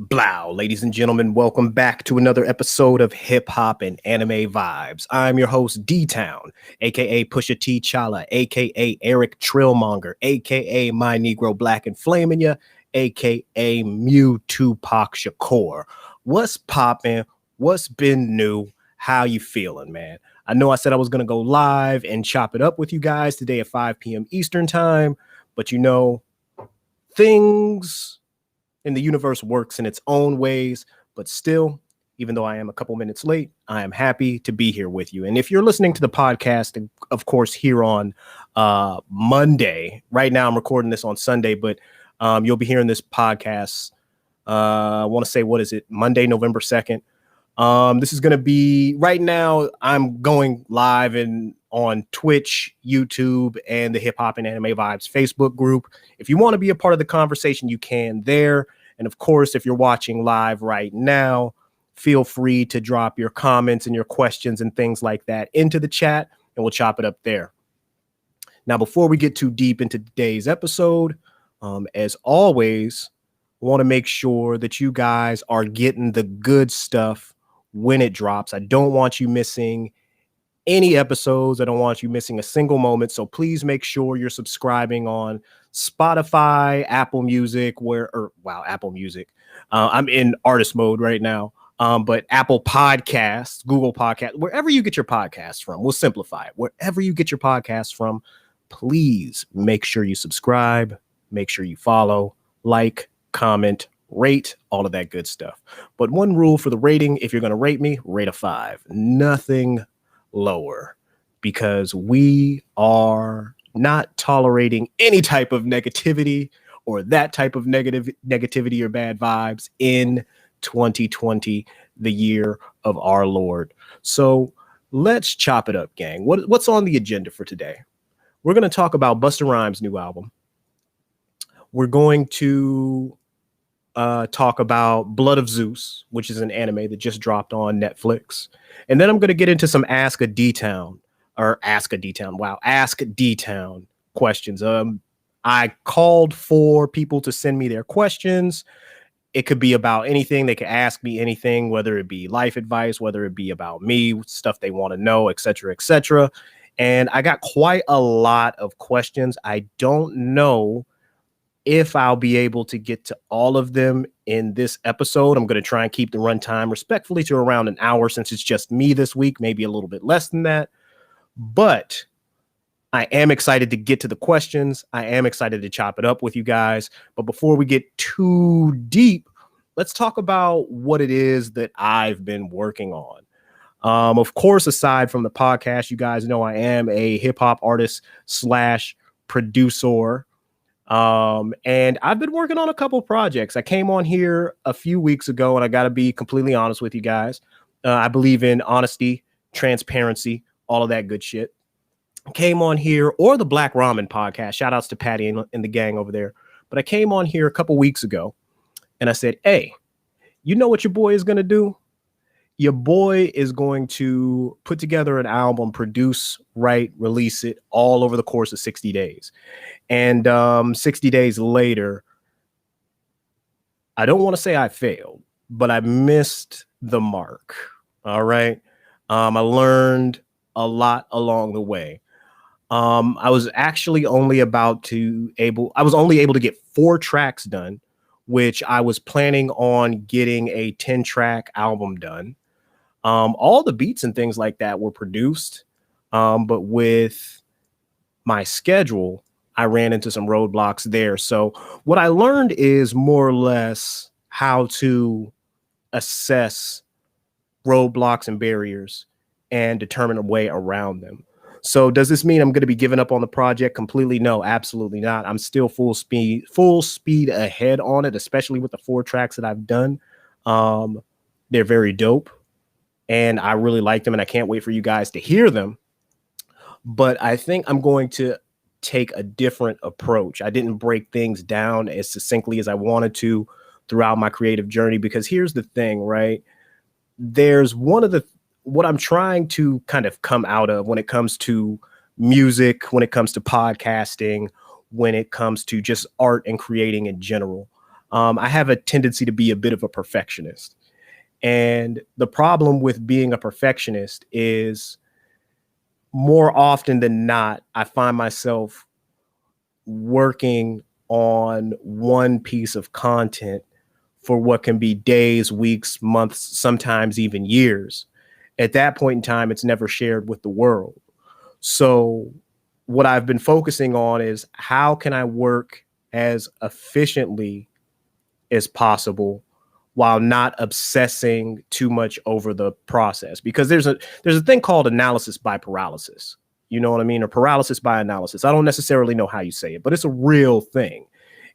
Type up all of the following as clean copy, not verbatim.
Blow, ladies and gentlemen, welcome back to another episode of Hip Hop and Anime Vibes. I'm your host, DTown, aka Pusha T Chala, aka Eric Trillmonger, aka My Negro Black and Flamin' Ya, aka Mew Tupac Shakur. What's poppin'? What's been new? How you feeling, man? I know I said I was gonna go live and chop it up with you guys today at 5 p.m. Eastern time, but you know, things in the universe works in its own ways, but still, even though I am a couple minutes late, I am happy to be here with you. And if you're listening to the podcast, of course, here on Monday, right now I'm recording this on Sunday, but you'll be hearing this podcast, I want to say, what is it? Monday, November 2nd. This is going to be, right now, I'm going live and on Twitch, YouTube, and the Hip Hop and Anime Vibes Facebook group. If you want to be a part of the conversation, you can there. And of course, if you're watching live right now, feel free to drop your comments and your questions and things like that into the chat, and we'll chop it up there. Now, before we get too deep into today's episode, as always, I want to make sure that you guys are getting the good stuff when it drops. I don't want you missing any episodes. I don't want you missing a single moment. So please make sure you're subscribing on Spotify, Apple Music, Apple Music. I'm in artist mode right now. But Apple Podcasts, Google Podcasts, wherever you get your podcasts from, we'll simplify it. Wherever you get your podcasts from, please make sure you subscribe, make sure you follow, like, comment, rate, all of that good stuff. But one rule for the rating, if you're going to rate me, rate a 5, nothing lower, because we are not tolerating any type of negativity or that type of negativity or bad vibes in 2020, the year of our Lord. So let's chop it up, gang. What's on the agenda for today? We're going to talk about Busta Rhymes' new album. We're going to talk about Blood of Zeus, which is an anime that just dropped on Netflix. And then I'm going to get into some Ask DTown questions. I called for people to send me their questions. It could be about anything. They could ask me anything, whether it be life advice, whether it be about me, stuff they want to know, etc., etc. And I got quite a lot of questions. I don't know if I'll be able to get to all of them in this episode. I'm going to try and keep the runtime respectfully to around an hour, since it's just me this week, maybe a little bit less than that. But I am excited to get to the questions. I am excited to chop it up with you guys. But before we get too deep, let's talk about what it is that I've been working on. Of course, aside from the podcast, you guys know I am a hip hop artist / producer. And I've been working on a couple projects. I came on here a few weeks ago, and I got to be completely honest with you guys. I believe in honesty, transparency, all of that good shit. Came on here, or the Black Ramen podcast. Shout outs to Patty and the gang over there. But I came on here a couple weeks ago, and I said, hey, you know what your boy is going to do? Your boy is going to put together an album, produce, write, release it all over the course of 60 days. And 60 days later, I don't want to say I failed, but I missed the mark. All right. I learned a lot along the way. I was actually only able to get 4 tracks done, which I was planning on getting a 10-track album done. All the beats and things like that were produced. But with my schedule, I ran into some roadblocks there. So what I learned is more or less how to assess roadblocks and barriers and determine a way around them. So does this mean I'm going to be giving up on the project completely? No, absolutely not. I'm still full speed ahead on it, especially with the 4 tracks that I've done. They're very dope, and I really like them, and I can't wait for you guys to hear them. But I think I'm going to take a different approach. I didn't break things down as succinctly as I wanted to throughout my creative journey, because here's the thing, right? There's what I'm trying to kind of come out of when it comes to music, when it comes to podcasting, when it comes to just art and creating in general. I have a tendency to be a bit of a perfectionist. And the problem with being a perfectionist is more often than not, I find myself working on one piece of content for what can be days, weeks, months, sometimes even years. At that point in time, it's never shared with the world. So what I've been focusing on is how can I work as efficiently as possible while not obsessing too much over the process, because there's a thing called analysis by paralysis. You know what I mean? Or paralysis by analysis. I don't necessarily know how you say it, but it's a real thing.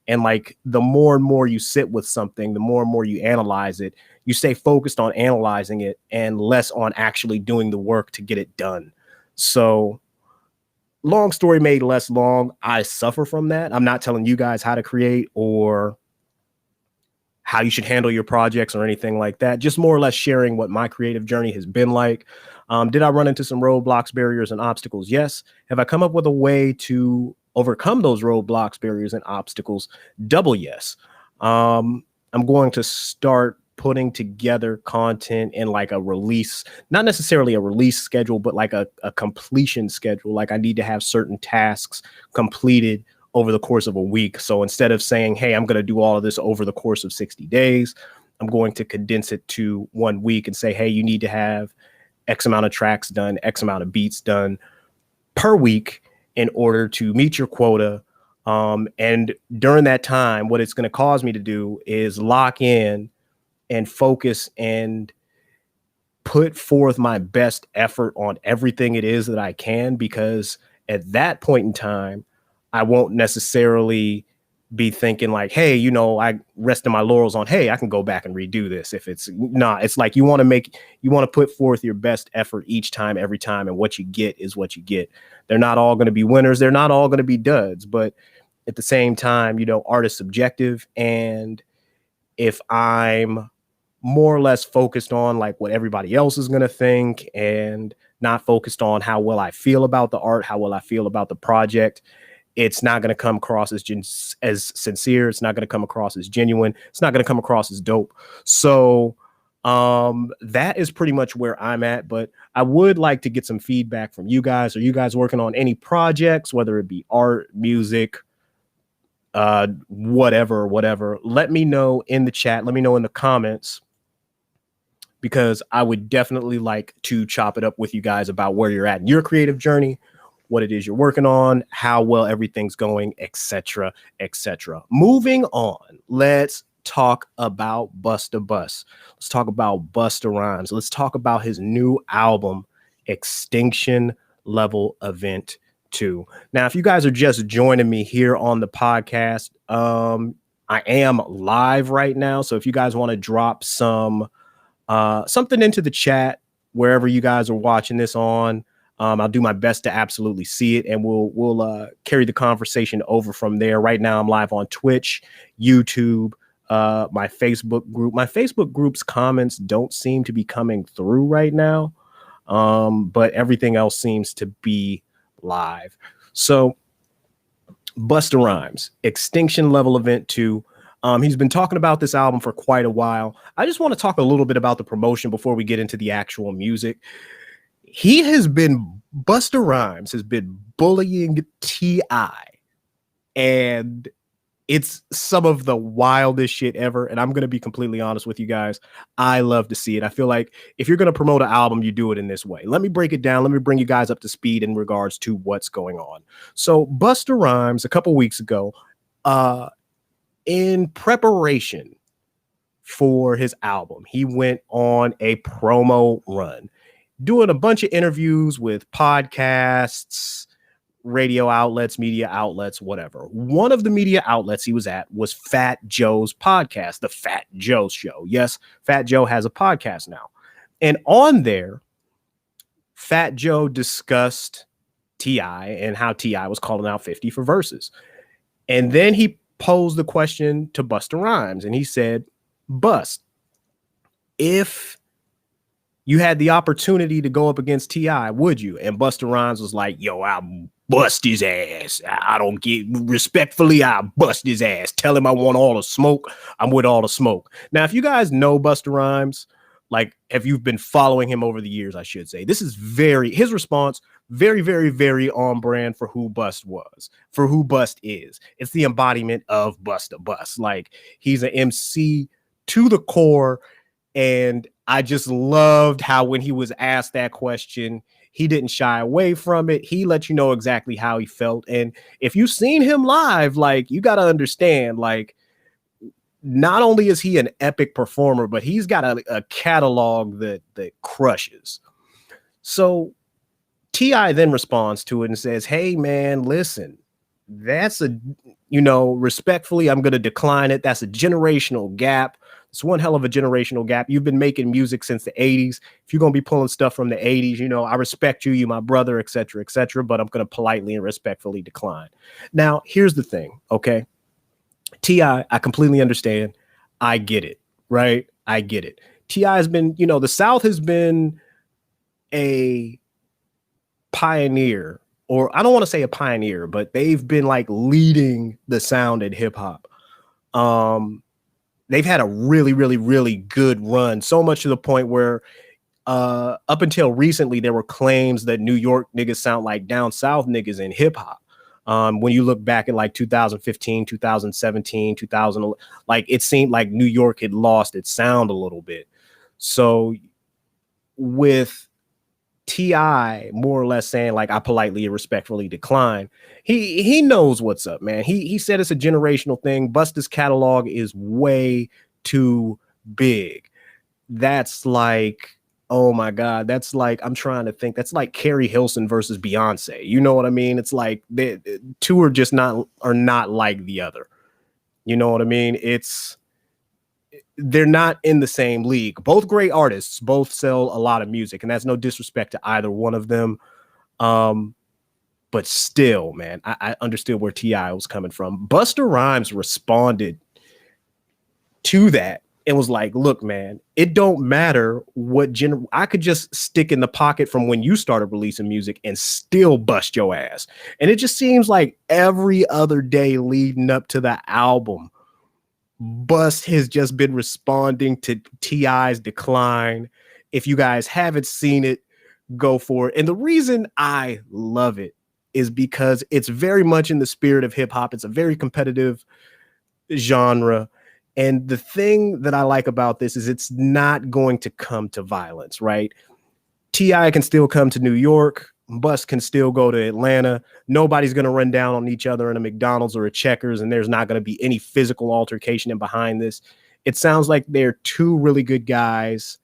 And like the more and more you sit with something, the more and more you analyze it, you stay focused on analyzing it and less on actually doing the work to get it done. So long story made less long, I suffer from that. I'm not telling you guys how to create or how you should handle your projects or anything like that. Just more or less sharing what my creative journey has been like. Did I run into some roadblocks, barriers, and obstacles? Yes. Have I come up with a way to overcome those roadblocks, barriers, and obstacles? Double yes. I'm going to start putting together content in like a release, not necessarily a release schedule, but like a completion schedule. Like I need to have certain tasks completed over the course of a week. So instead of saying, hey, I'm going to do all of this over the course of 60 days, I'm going to condense it to 1 week and say, hey, you need to have X amount of tracks done, X amount of beats done per week in order to meet your quota. And during that time, what it's going to cause me to do is lock in and focus and put forth my best effort on everything it is that I can, because at that point in time, I won't necessarily be thinking like, hey, you know, I rested my laurels on, hey, I can go back and redo this. If it's not, it's like you want to put forth your best effort each time, every time. And what you get is what you get. They're not all going to be winners. They're not all going to be duds. But at the same time, you know, art is subjective. And if I'm more or less focused on like what everybody else is going to think and not focused on how well I feel about the art, how well I feel about the project, it's not going to come across as sincere. It's not going to come across as genuine. It's not going to come across as dope. So that is pretty much where I'm at. But I would like to get some feedback from you guys. Are you guys working on any projects, whether it be art, music, whatever? Let me know in the chat. Let me know in the comments, because I would definitely like to chop it up with you guys about where you're at in your creative journey, what it is you're working on, how well everything's going, etc., etc. Moving on, let's talk about Busta Bus. Let's talk about Busta Rhymes. Let's talk about his new album, Extinction Level Event 2. Now, if you guys are just joining me here on the podcast, I am live right now. So if you guys want to drop something into the chat, wherever you guys are watching this on, I'll do my best to absolutely see it, and we'll carry the conversation over from there. Right now, I'm live on Twitch, YouTube, my Facebook group. My Facebook group's comments don't seem to be coming through right now, but everything else seems to be live. So, Busta Rhymes, Extinction Level Event 2. He's been talking about this album for quite a while. I just want to talk a little bit about the promotion before we get into the actual music. Busta Rhymes has been bullying T.I., and it's some of the wildest shit ever. And I'm going to be completely honest with you guys. I love to see it. I feel like if you're going to promote an album, you do it in this way. Let me break it down. Let me bring you guys up to speed in regards to what's going on. So Busta Rhymes, a couple weeks ago, in preparation for his album, he went on a promo run, doing a bunch of interviews with podcasts, radio outlets, media outlets, whatever. One of the media outlets he was at was Fat Joe's podcast, The Fat Joe Show. Yes, Fat Joe has a podcast now. And on there, Fat Joe discussed T.I. and how T.I. was calling out 50 for verses. And then he posed the question to Busta Rhymes, and he said, Bust, if You had the opportunity to go up against T.I., would you? And Busta Rhymes was like, yo, I'll bust his ass. I don't get respectfully, I'll bust his ass. Tell him I want all the smoke. I'm with all the smoke. Now, if you guys know Busta Rhymes, like if you've been following him over the years, I should say, this is his response, very, very, very on brand for who Bust is. It's the embodiment of Busta Bust. Like, he's an MC to the core. And I just loved how when he was asked that question, he didn't shy away from it. He let you know exactly how he felt. And if you've seen him live, like, you got to understand, like, not only is he an epic performer, but he's got a catalog that crushes. So T.I. then responds to it and says, hey, man, listen, that's respectfully, I'm going to decline it. That's a generational gap. It's one hell of a generational gap. You've been making music since the 80s. If you're going to be pulling stuff from the 80s, I respect you, you my brother, et cetera, but I'm going to politely and respectfully decline. Now, here's the thing, okay? T.I., I completely understand. I get it, right? I get it. T.I. has been, the South has been a pioneer, or I don't want to say a pioneer, but they've been like leading the sound in hip hop. They've had a really, really, really good run, so much to the point where up until recently, there were claims that New York niggas sound like down South niggas in hip hop. When you look back at like 2015, 2017, 2000, like it seemed like New York had lost its sound a little bit. So with T.I. more or less saying like, I politely and respectfully decline, he knows what's up, man. He said it's a generational thing. Busta's catalog is way too big. That's like, oh my God, that's like, I'm trying to think, that's like Carrie Hilson versus Beyonce. You know what I mean? It's like the two are not like the other. You know what I mean? They're not in the same league. Both great artists, both sell a lot of music, and that's no disrespect to either one of them. But still, man, I understood where T.I. was coming from. Busta Rhymes responded to that and was like, look, man, it don't matter what I could just stick in the pocket from when you started releasing music and still bust your ass. And it just seems like every other day leading up to the album, Bust has just been responding to T.I.'s decline. If you guys haven't seen it, go for it. And the reason I love it is because it's very much in the spirit of hip hop. It's a very competitive genre. And the thing that I like about this is it's not going to come to violence, right? T.I. can still come to New York. Bust can still go to Atlanta. Nobody's going to run down on each other in a McDonald's or a Checkers, and there's not going to be any physical altercation in behind this. It sounds like they're two really good guys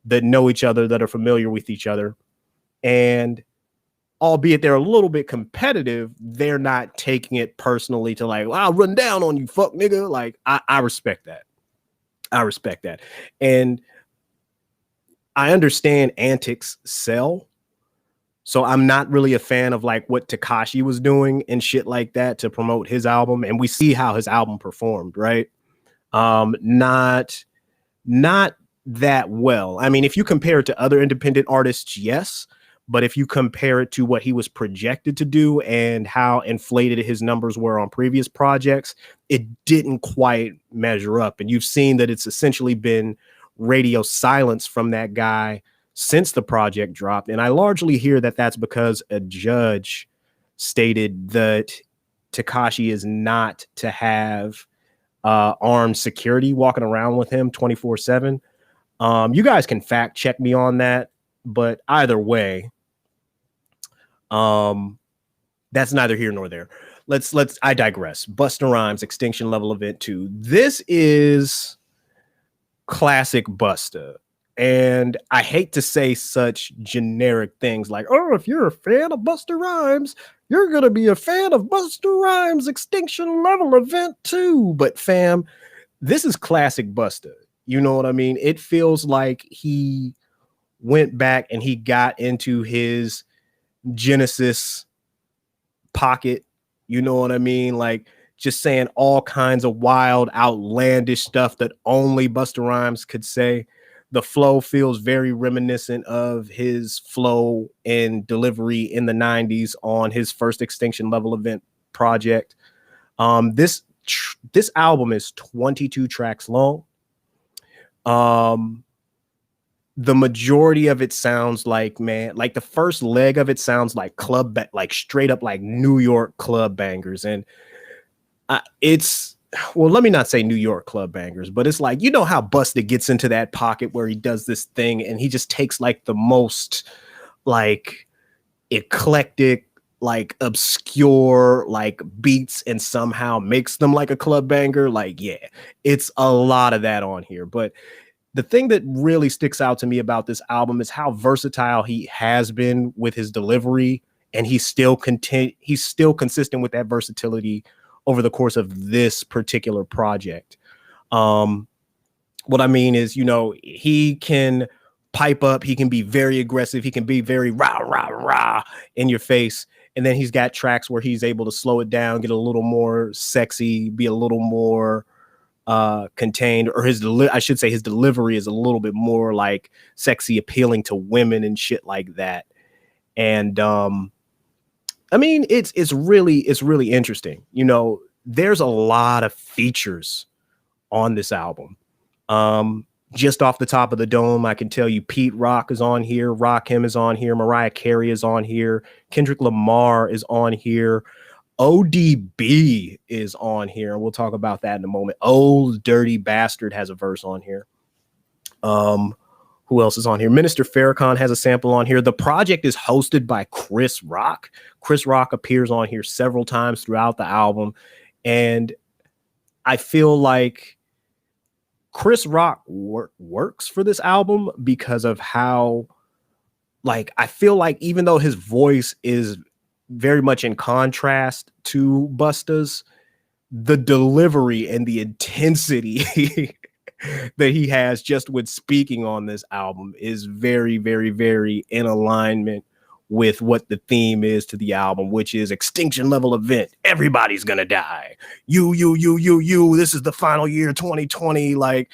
that know each other, that are familiar with each other. And albeit they're a little bit competitive, they're not taking it personally to like, well, I'll run down on you, fuck nigga. Like, I respect that. I respect that. And I understand antics sell. So I'm not really a fan of like what Tekashi was doing and shit like that to promote his album. And we see how his album performed, right? Not that well. I mean, if you compare it to other independent artists, yes. But if you compare it to what he was projected to do and how inflated his numbers were on previous projects, it didn't quite measure up. And you've seen that it's essentially been radio silence from that guy since the project dropped. And I largely hear that that's because a judge stated that Tekashi is not to have armed security walking around with him 24/7. You guys can fact check me on that, but either way, that's neither here nor there. I digress. Busta Rhymes Extinction Level Event 2. This is classic Busta. And I hate to say such generic things like, oh, if you're a fan of Busta Rhymes, you're going to be a fan of Busta Rhymes Extinction Level Event 2. But fam, this is classic Busta. You know what I mean? It feels like he went back and he got into his Genesis pocket. You know what I mean? Like just saying all kinds of wild, outlandish stuff that only Busta Rhymes could say. The flow feels very reminiscent of his flow and delivery in the 90s on his first Extinction Level Event project. This album is 22 tracks long. The majority of it sounds like, man, like the first leg of it sounds like like straight up like New York club bangers. And it's, well, let me not say New York club bangers, but it's like, you know how Busta gets into that pocket where he does this thing and he just takes like the most like eclectic, like obscure, like beats and somehow makes them like a club banger. Like, yeah, it's a lot of that on here. But the thing that really sticks out to me about this album is how versatile he has been with his delivery, and he's still consistent with that versatility over the course of this particular project. What I mean is, you know, he can pipe up, he can be very aggressive, he can be very rah, rah, rah in your face. And then he's got tracks where he's able to slow it down, get a little more sexy, be a little more contained, or his delivery is a little bit more like sexy, appealing to women and shit like that. And I mean, it's really interesting. You know, there's a lot of features on this album. Just off the top of the dome, I can tell you Pete Rock is on here, Rakim is on here, Mariah Carey is on here, Kendrick Lamar is on here, ODB is on here, and we'll talk about that in a moment. Old Dirty Bastard has a verse on here. Who else is on here? Minister Farrakhan has a sample on here. The project is hosted by Chris Rock. Chris Rock appears on here several times throughout the album, and I feel like Chris Rock works for this album because of how, like, I feel like even though his voice is very much in contrast to Busta's, the delivery and the intensity that he has just with speaking on this album is very, very, very in alignment with what the theme is to the album, which is Extinction Level Event. Everybody's gonna die. You. This is the final year, 2020. Like,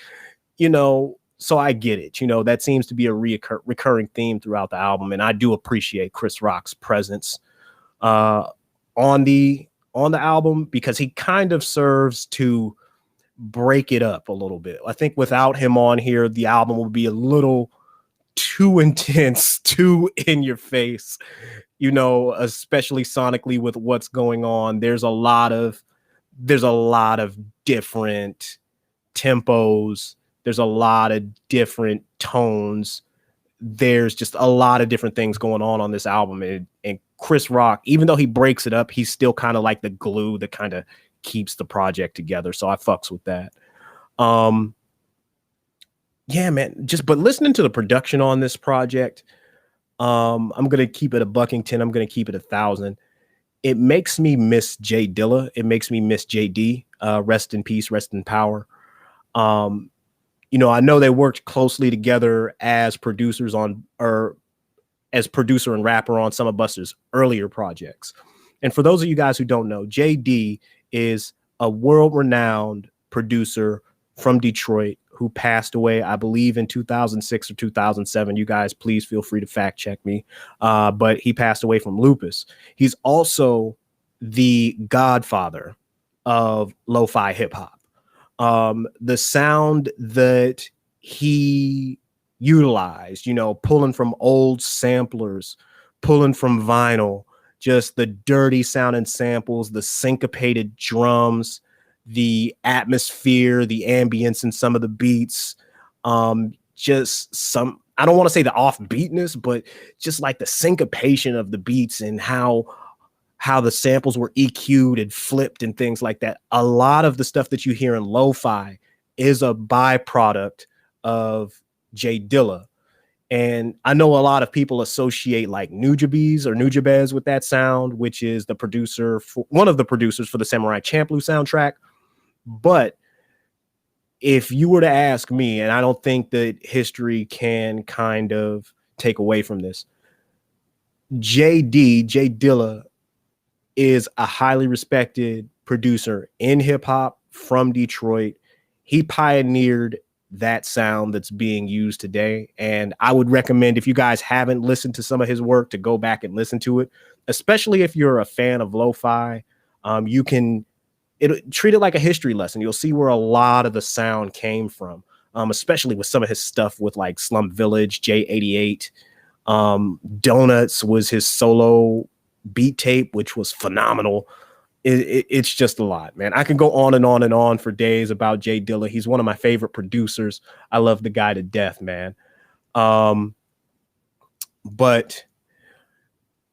you know, so I get it. You know, that seems to be a recurring theme throughout the album, and I do appreciate Chris Rock's presence on the album, because he kind of serves to break it up a little bit. I think without him on here, the album will be a little too intense, too in your face, you know, especially sonically with what's going on. There's a lot of different tempos. There's a lot of different tones. There's just a lot of different things going on this album. And Chris Rock, even though he breaks it up, he's still kind of like the glue that kind of keeps the project together. So I fucks with that. Yeah, man, but listening to the production on this project, I'm going to keep it a Buckington. I'm going to keep it 1,000. It makes me miss Jay Dilla. It makes me miss JD. Rest in peace, rest in power. You know, I know they worked closely together as producers as producer and rapper on some of Busta's earlier projects. And for those of you guys who don't know, JD is a world-renowned producer from Detroit who passed away, I believe, in 2006 or 2007. You guys, please feel free to fact check me. But he passed away from lupus. He's also the godfather of lo-fi hip hop. The sound that he utilized, you know, pulling from old samplers, pulling from vinyl, just the dirty sounding samples, the syncopated drums, the atmosphere, the ambience in some of the beats, just some, I don't want to say the offbeatness, but just like the syncopation of the beats and how the samples were EQ'd and flipped and things like that. A lot of the stuff that you hear in lo-fi is a byproduct of Jay Dilla. And I know a lot of people associate like Nujabes with that sound, which is one of the producers for the Samurai Champloo soundtrack. But if you were to ask me, and I don't think that history can kind of take away from this, Jay Dilla is a highly respected producer in hip hop from Detroit. He pioneered that sound that's being used today. And I would recommend, if you guys haven't listened to some of his work, to go back and listen to it, especially if you're a fan of lo-fi. You can treat it like a history lesson. You'll see where a lot of the sound came from, especially with some of his stuff with like Slum Village, J88. Donuts was his solo beat tape, which was phenomenal. It's just a lot, man. I can go on and on and on for days about Jay Dilla. He's one of my favorite producers. I love the guy to death, man. But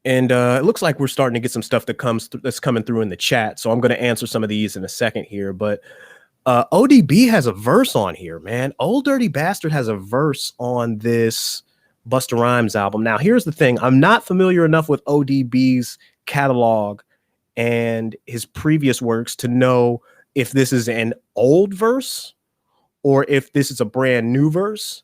it looks like we're starting to get some stuff that's coming through in the chat. So I'm going to answer some of these in a second here. But ODB has a verse on here, man. Old Dirty Bastard has a verse on this Busta Rhymes album. Now, here's the thing. I'm not familiar enough with ODB's catalog and his previous works to know if this is an old verse or if this is a brand new verse.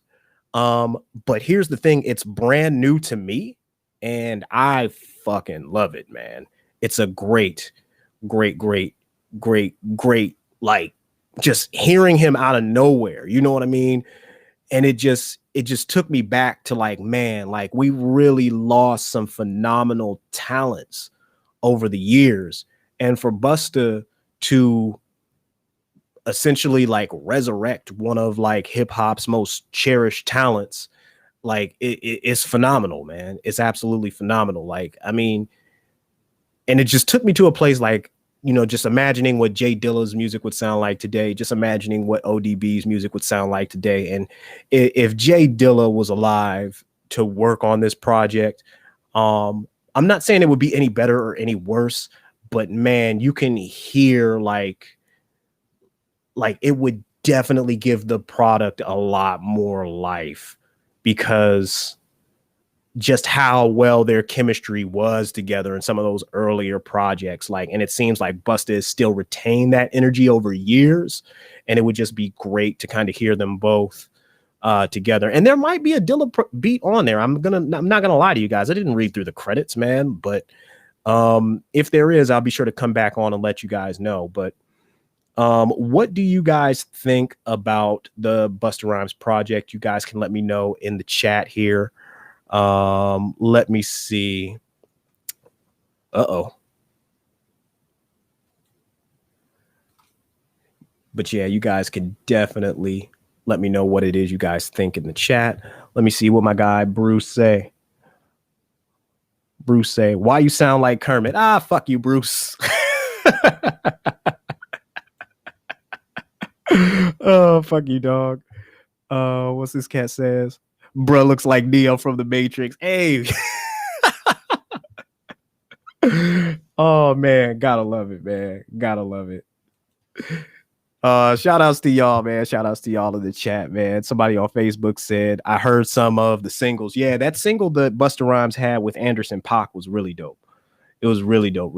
But here's the thing. It's brand new to me, and I fucking love it, man. It's a great, like, just hearing him out of nowhere. You know what I mean? And it just took me back to like, man, like we really lost some phenomenal talents over the years. And for Busta to essentially like resurrect one of like hip hop's most cherished talents, like it's phenomenal, man. It's absolutely phenomenal. Like, I mean, and it just took me to a place like, you know, just imagining what Jay Dilla's music would sound like today, just imagining what ODB's music would sound like today. And if Jay Dilla was alive to work on this project, I'm not saying it would be any better or any worse, but man, you can hear like it would definitely give the product a lot more life, because just how well their chemistry was together in some of those earlier projects. Like, and it seems like Busta has still retained that energy over years, and it would just be great to kind of hear them both together. And there might be a Dilla beat on there. I'm not gonna lie to you guys. I didn't read through the credits, man, but if there is, I'll be sure to come back on and let you guys know. But what do you guys think about the Busta Rhymes project? You guys can let me know in the chat here. Let me see. But yeah, you guys can definitely let me know what it is you guys think in the chat. Let me see what my guy Bruce say. Why you sound like Kermit? Fuck you, Bruce. Oh, fuck you, dog. What's this cat says? Bruh looks like Neo from the Matrix. Hey. Oh man, gotta love it, man. Gotta love it. Shout outs to y'all, man. Shout outs to y'all in the chat, man. Somebody on Facebook said, I heard some of the singles. Yeah, that single that Busta Rhymes had with Anderson .Paak was really dope. It was really dope.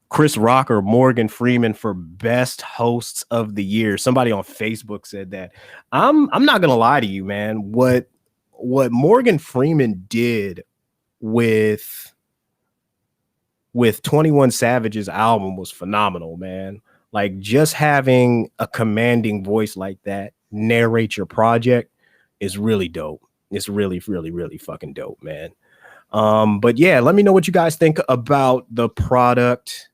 Chris Rock or Morgan Freeman for best hosts of the year. Somebody on Facebook said that. I'm not gonna lie to you, man. What Morgan Freeman did with 21 Savage's album was phenomenal, man. Like, just having a commanding voice like that narrate your project is really dope. It's really fucking dope, man. But yeah, let me know what you guys think about the product.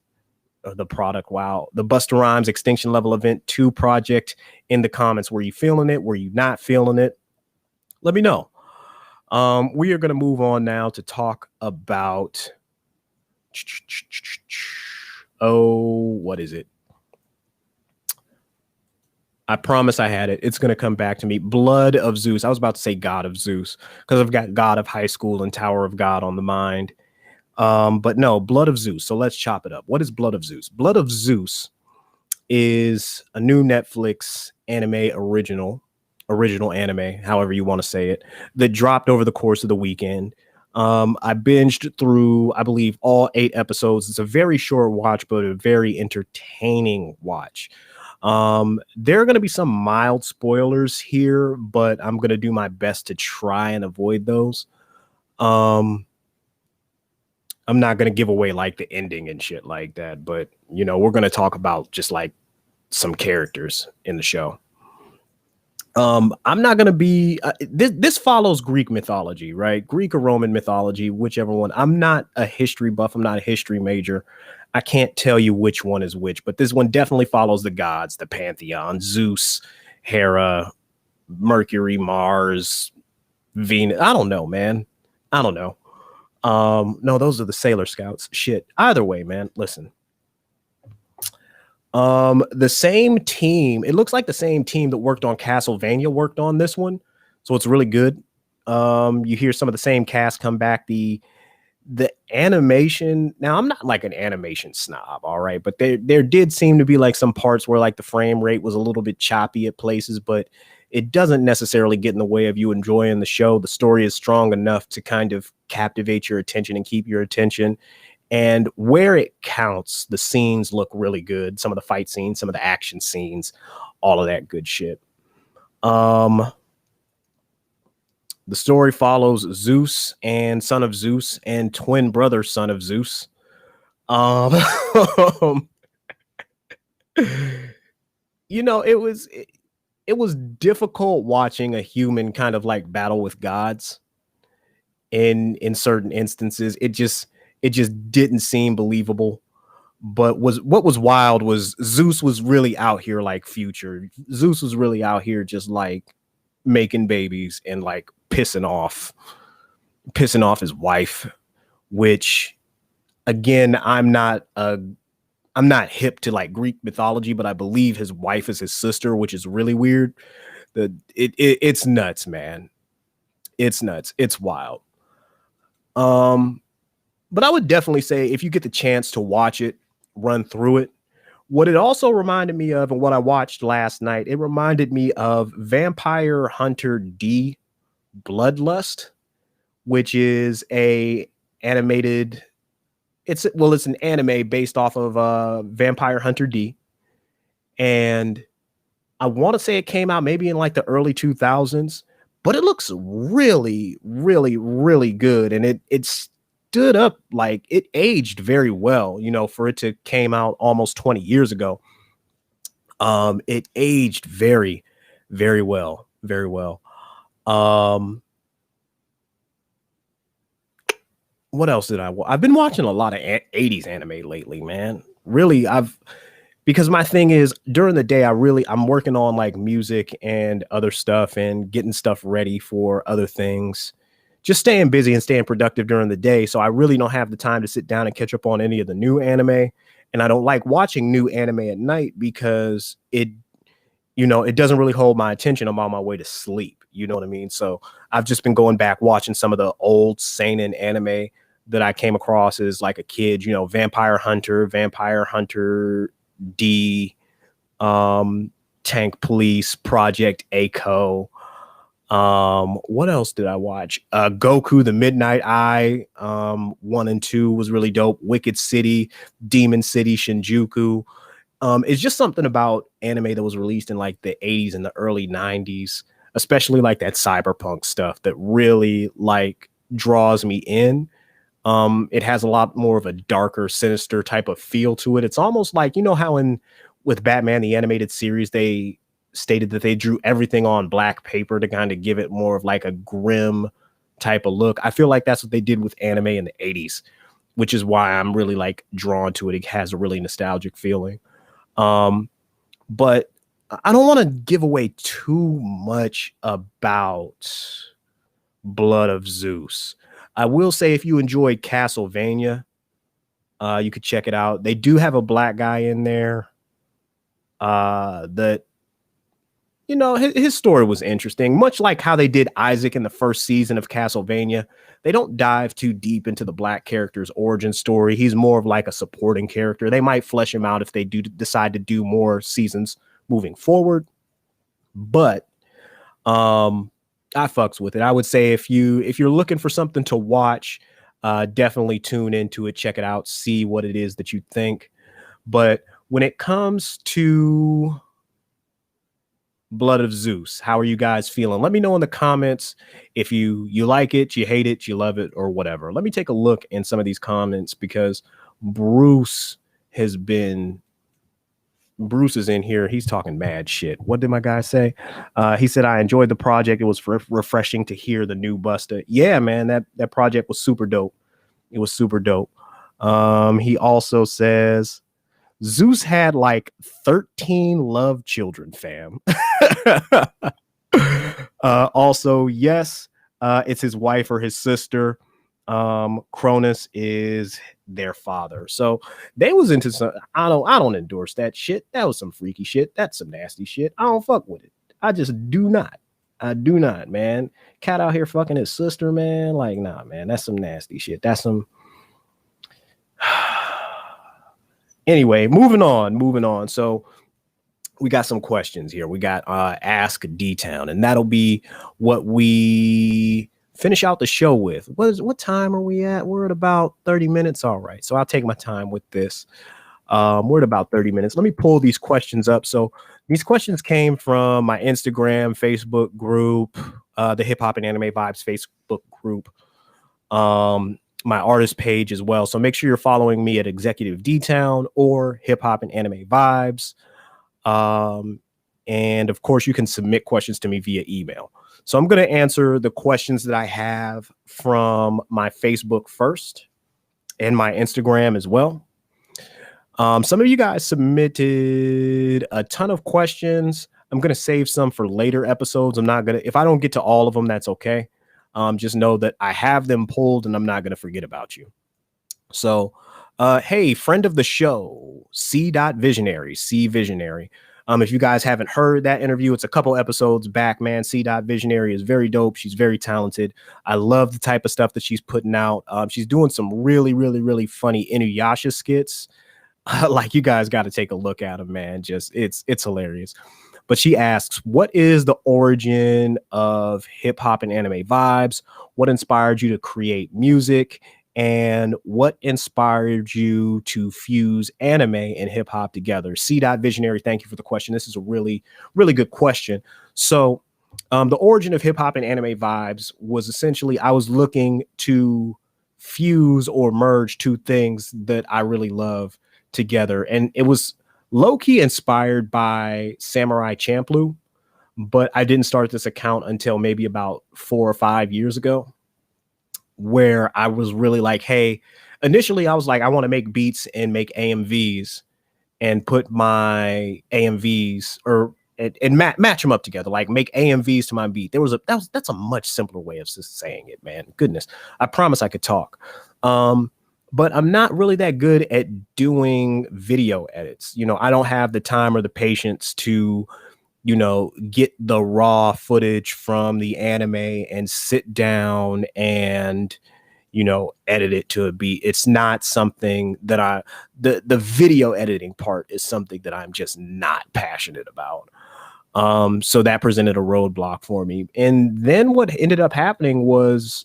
The Busta Rhymes Extinction Level Event 2 project in the comments. Were you feeling it? Were you not feeling it? Let me know. We are going to move on now to talk about what is it? I promise I had it. It's going to come back to me. Blood of Zeus. I was about to say God of Zeus because I've got God of High School and Tower of God on the mind. But no, Blood of Zeus. So let's chop it up. What is Blood of Zeus? Blood of Zeus is a new Netflix anime original anime, however you want to say it, that dropped over the course of the weekend. I binged through, I believe, all 8 episodes. It's a very short watch, but a very entertaining watch. There are going to be some mild spoilers here, but I'm going to do my best to try and avoid those. I'm not going to give away like the ending and shit like that, but you know, we're going to talk about just like some characters in the show. I'm not gonna be this follows Greek mythology, right? Greek or Roman mythology, whichever one. I'm not a history buff. I'm not a history major. I can't tell you which one is which, but this one definitely follows the gods, the pantheon: Zeus, Hera, Mercury, Mars, Venus. I don't know, man. I don't know. No, those are the Sailor Scouts. Shit. Either way, man. Listen. The same team, it looks like the same team that worked on Castlevania worked on this one. So it's really good. You hear some of the same cast come back. The animation, now I'm not like an animation snob, all right, but there did seem to be like some parts where like the frame rate was a little bit choppy at places, but it doesn't necessarily get in the way of you enjoying the show. The story is strong enough to kind of captivate your attention and keep your attention. And where it counts, the scenes look really good. Some of the fight scenes, some of the action scenes, all of that good shit. The story follows Zeus and son of Zeus and twin brother son of Zeus. You know, it was difficult watching a human kind of like battle with gods in certain instances. It just didn't seem believable. But what was wild was Zeus was really out here like Future. Zeus was really out here just like making babies and like pissing off his wife, which again, I'm not hip to like Greek mythology, but I believe his wife is his sister, which is really weird. It's nuts, man. It's nuts. It's wild. But I would definitely say if you get the chance to watch it, run through it. What it also reminded me of, and what I watched last night, it reminded me of Vampire Hunter D Bloodlust, which is a animated. It's an anime based off of Vampire Hunter D, and I want to say it came out maybe in like the early 2000s, but it looks really, really, really good, and it stood up, like it aged very well, you know, for it to came out almost 20 years ago. It aged very, very well, very well. What else did I've been watching a lot of 80s anime lately, man. Really, because my thing is during the day, I'm working on like music and other stuff and getting stuff ready for other things, just staying busy and staying productive during the day. So I really don't have the time to sit down and catch up on any of the new anime. And I don't like watching new anime at night because it doesn't really hold my attention. I'm on my way to sleep. You know what I mean? So I've just been going back, watching some of the old seinen anime that I came across as like a kid, you know, Vampire Hunter D, Tank Police, Project A-ko. What else did I watch? Goku the Midnight Eye, 1 and 2 was really dope. Wicked City, Demon City, Shinjuku. It's just something about anime that was released in like the 80s and the early 90s, especially like that cyberpunk stuff that really like draws me in. It has a lot more of a darker, sinister type of feel to it. It's almost like, you know how with Batman the animated series, they stated that they drew everything on black paper to kind of give it more of like a grim type of look. I feel like that's what they did with anime in the 80s, which is why I'm really like drawn to it. It has a really nostalgic feeling. But I don't want to give away too much about Blood of Zeus. I will say if you enjoyed Castlevania, you could check it out. They do have a black guy in there that, you know, his story was interesting, much like how they did Isaac in the first season of Castlevania. They don't dive too deep into the black character's origin story. He's more of like a supporting character. They might flesh him out if they do decide to do more seasons moving forward. But I fucks with it. I would say if you're looking for something to watch, definitely tune into it, check it out, see what it is that you think. But when it comes to Blood of Zeus, how are you guys feeling? Let me know in the comments if you like it, you hate it, you love it, or whatever. Let me take a look in some of these comments because Bruce has been Bruce is in here. He's talking mad shit. What did my guy say? He said, I enjoyed the project. It was refreshing to hear the new Busta. Yeah, man, that project was super dope. It was super dope. He also says, Zeus had like 13 love children, fam. Also, yes, it's his wife or his sister. Cronus is their father. So they was into some. I don't endorse that shit. That was some freaky shit. That's some nasty shit. I don't fuck with it. I just do not. I do not, man. Cat out here fucking his sister, man. Like, nah, man. That's some nasty shit. That's some. Anyway, moving on. So we got some questions here. We got Ask DTown, and that'll be what we finish out the show with. What time are we at? We're at about 30 minutes. All right. So I'll take my time with this. We're at about 30 minutes. Let me pull these questions up. So these questions came from my Instagram, Facebook group, the Hip Hop and Anime Vibes Facebook group, my artist page as well. So make sure you're following me at Executive DTown or Hip Hop and Anime Vibes. And of course, you can submit questions to me via email. So I'm going to answer the questions that I have from my Facebook first and my Instagram as well. Some of you guys submitted a ton of questions. I'm going to save some for later episodes. If I don't get to all of them, that's okay. Just know that I have them pulled and I'm not going to forget about you. So, hey, friend of the show, C. Visionary. If you guys haven't heard that interview, it's a couple episodes back, man. C. Visionary is very dope. She's very talented. I love the type of stuff that she's putting out. She's doing some really, really, really funny Inuyasha skits. Like, you guys got to take a look at them, man. Just it's hilarious. But she asks, what is the origin of Hip Hop and Anime Vibes? What inspired you to create music? And what inspired you to fuse anime and hip hop together? C. Visionary, thank you for the question. This is a really, really good question. So the origin of Hip Hop and Anime Vibes was essentially I was looking to fuse or merge two things that I really love together. And it was low-key inspired by Samurai Champloo, but I didn't start this account until maybe about 4 or 5 years ago, where I was really like, hey, initially I was like, I want to make beats and make AMVs and put my AMVs and match them up together, like make AMVs to my beat. That's a much simpler way of saying it, man. Goodness, I promise I could talk. But I'm not really that good at doing video edits. You know, I don't have the time or the patience to, you know, get the raw footage from the anime and sit down and, you know, edit it to a beat. It's not something that the video editing part is something that I'm just not passionate about. So that presented a roadblock for me. And then what ended up happening was,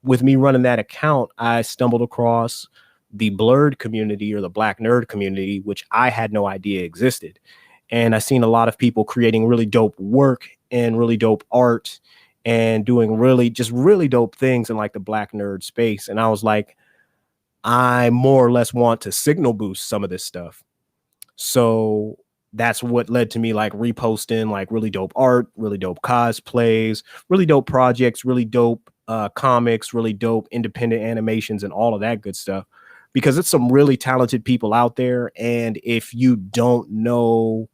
with me running that account, I stumbled across the blurred community or the Black nerd community, which I had no idea existed. And I seen a lot of people creating really dope work and really dope art and doing really dope things in like the Black nerd space. And I was like, I more or less want to signal boost some of this stuff. So that's what led to me like reposting like really dope art, really dope cosplays, really dope projects, really dope comics, really dope independent animations and all of that good stuff, because it's some really talented people out there. And if you don't know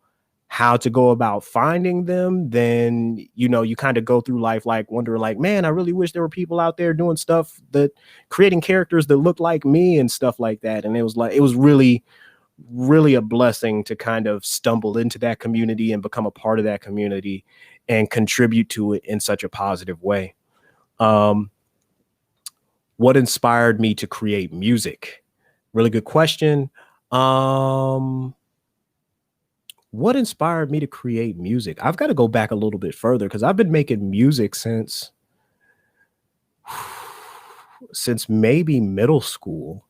how to go about finding them, then, you know, you kind of go through life like wondering like, man, I really wish there were people out there doing stuff, that creating characters that look like me and stuff like that. And it was really, really a blessing to kind of stumble into that community and become a part of that community and contribute to it in such a positive way. What inspired me to create music? Really good question. What inspired me to create music? I've got to go back a little bit further, because I've been making music since maybe middle school.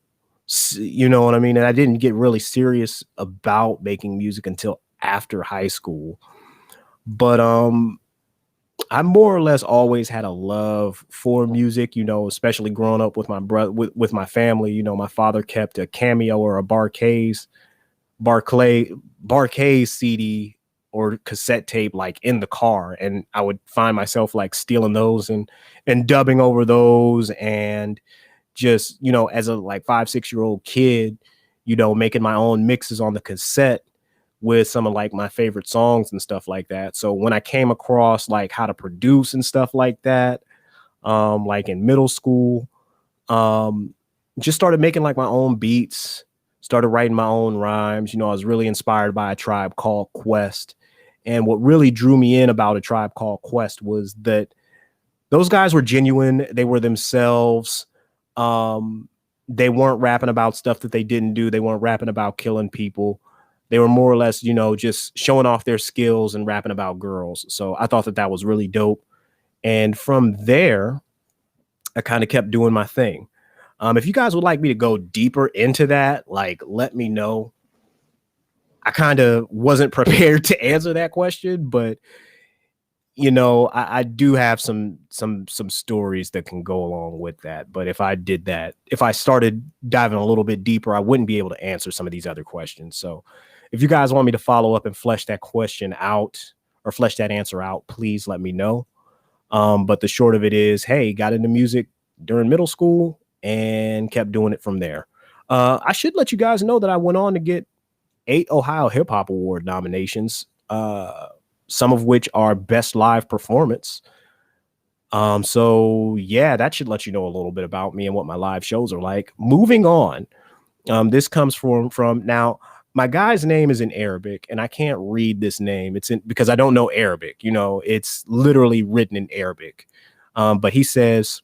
You know what I mean? And I didn't get really serious about making music until after high school. But I more or less always had a love for music, you know, especially growing up with my brother, with my family. You know, my father kept a Cameo or a Barcase Barclay CD or cassette tape like in the car, and I would find myself like stealing those and dubbing over those, and just, you know, as a like 5-6 year old kid, you know, making my own mixes on the cassette with some of like my favorite songs and stuff like that. So when I came across like how to produce and stuff like that, like in middle school, um, just started making like my own beats, started writing my own rhymes. You know, I was really inspired by A Tribe Called Quest. And what really drew me in about A Tribe Called Quest was that those guys were genuine. They were themselves. They weren't rapping about stuff that they didn't do. They weren't rapping about killing people. They were more or less, you know, just showing off their skills and rapping about girls. So I thought that that was really dope. And from there, I kind of kept doing my thing. If you guys would like me to go deeper into that, like, let me know. I kind of wasn't prepared to answer that question, but you know, I do have some stories that can go along with that. But if I did that, if I started diving a little bit deeper, I wouldn't be able to answer some of these other questions. So if you guys want me to follow up and flesh that question out or flesh that answer out, please let me know. But the short of it is, hey, got into music during middle school and kept doing it from there. I should let you guys know that I went on to get 8 Ohio Hip Hop Award nominations, some of which are Best Live Performance. So yeah, that should let you know a little bit about me and what my live shows are like. Moving on, this comes from now. My guy's name is in Arabic, and I can't read this name. It's in because I don't know Arabic. You know, it's literally written in Arabic. But he says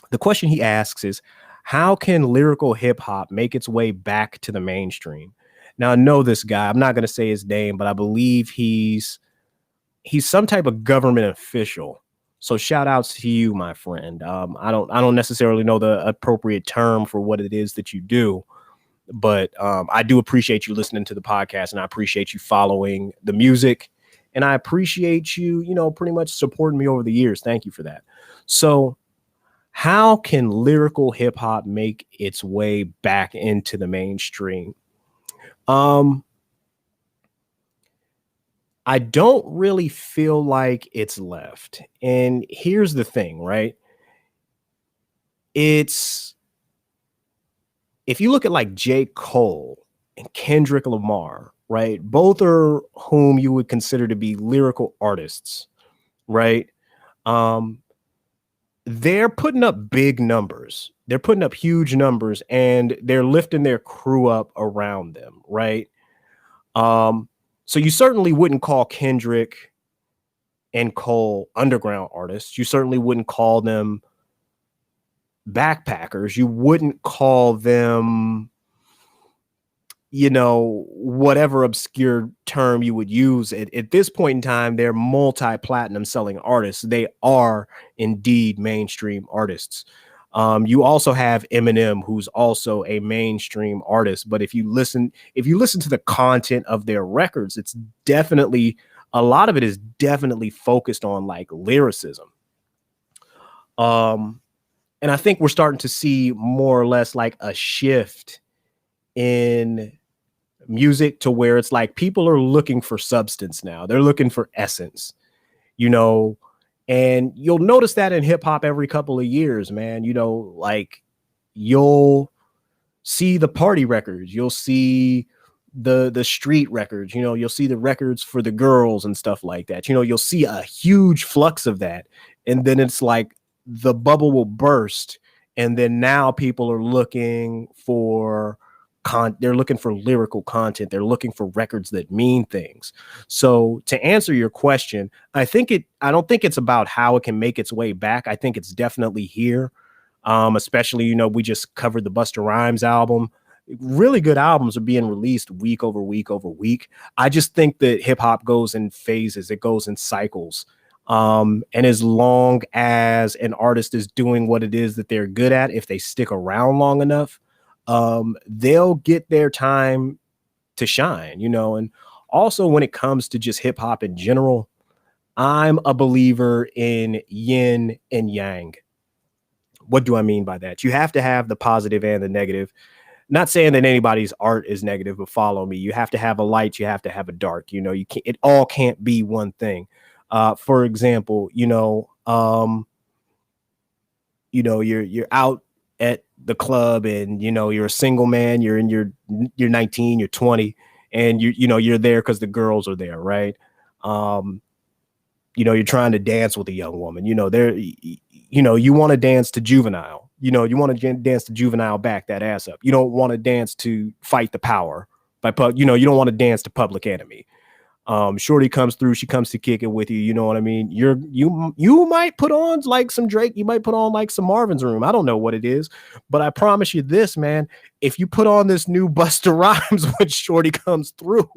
the question he asks is, how can lyrical hip hop make its way back to the mainstream? Now, I know this guy. I'm not going to say his name, but I believe he's some type of government official. So shout outs to you, my friend. I don't necessarily know the appropriate term for what it is that you do, but I do appreciate you listening to the podcast, and I appreciate you following the music, and I appreciate you, you know, pretty much supporting me over the years. Thank you for that. So how can lyrical hip hop make its way back into the mainstream? I don't really feel like it's left. And here's the thing, right? It's if you look at like J. Cole and Kendrick Lamar, right? Both are whom you would consider to be lyrical artists, right? They're putting up big numbers. They're putting up huge numbers, and they're lifting their crew up around them, right? So you certainly wouldn't call Kendrick and Cole underground artists. You certainly wouldn't call them backpackers. You wouldn't call them, you know, whatever obscure term you would use. At this point in time, they're multi-platinum selling artists. They are indeed mainstream artists. You also have Eminem, who's also a mainstream artist. But if you listen to the content of their records, it's definitely, a lot of it is definitely focused on like lyricism. And I think we're starting to see more or less like a shift in music to where it's like people are looking for substance now. They're looking for essence, you know. And you'll notice that in hip hop every couple of years, man. You know, like you'll see the party records, you'll see the street records, you know, you'll see the records for the girls and stuff like that. You know, you'll see a huge flux of that. And then it's like the bubble will burst. And then now people are looking for they're looking for lyrical content. They're looking for records that mean things. So to answer your question, I don't think it's about how it can make its way back. I think it's definitely here. Especially, you know, we just covered the Busta Rhymes album. Really good albums are being released week over week over week. I just think that hip hop goes in phases. It goes in cycles. And as long as an artist is doing what it is that they're good at, if they stick around long enough, they'll get their time to shine, you know. And also when it comes to just hip hop in general, I'm a believer in yin and yang. What do I mean by that? You have to have the positive and the negative. not saying that anybody's art is negative, but follow me. You have to have a light, you have to have a dark. You know, you can't. It all can't be one thing. For example, you're out at the club, and you're a single man. You're 19, you're 20, and you're there because the girls are there, right? You're trying to dance with a young woman. You want to dance to Juvenile. You want to dance to Juvenile, back that ass up. You don't want to dance to Fight the Power you don't want to dance to Public Enemy. Shorty comes through, she comes to kick it with you. You know what I mean? You might put on like some Drake, you might put on like some Marvin's Room. I don't know what it is, but I promise you this, man. If you put on this new Busta Rhymes when Shorty comes through,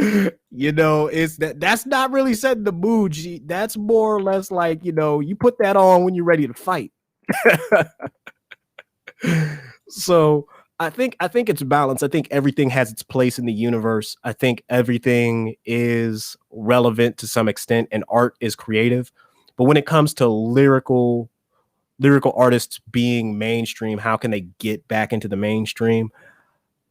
it's that's not really setting the mood. That's more or less like, you put that on when you're ready to fight. So I think it's balanced. I think everything has its place in the universe. I think everything is relevant to some extent, and art is creative. But when it comes to lyrical artists being mainstream, how can they get back into the mainstream?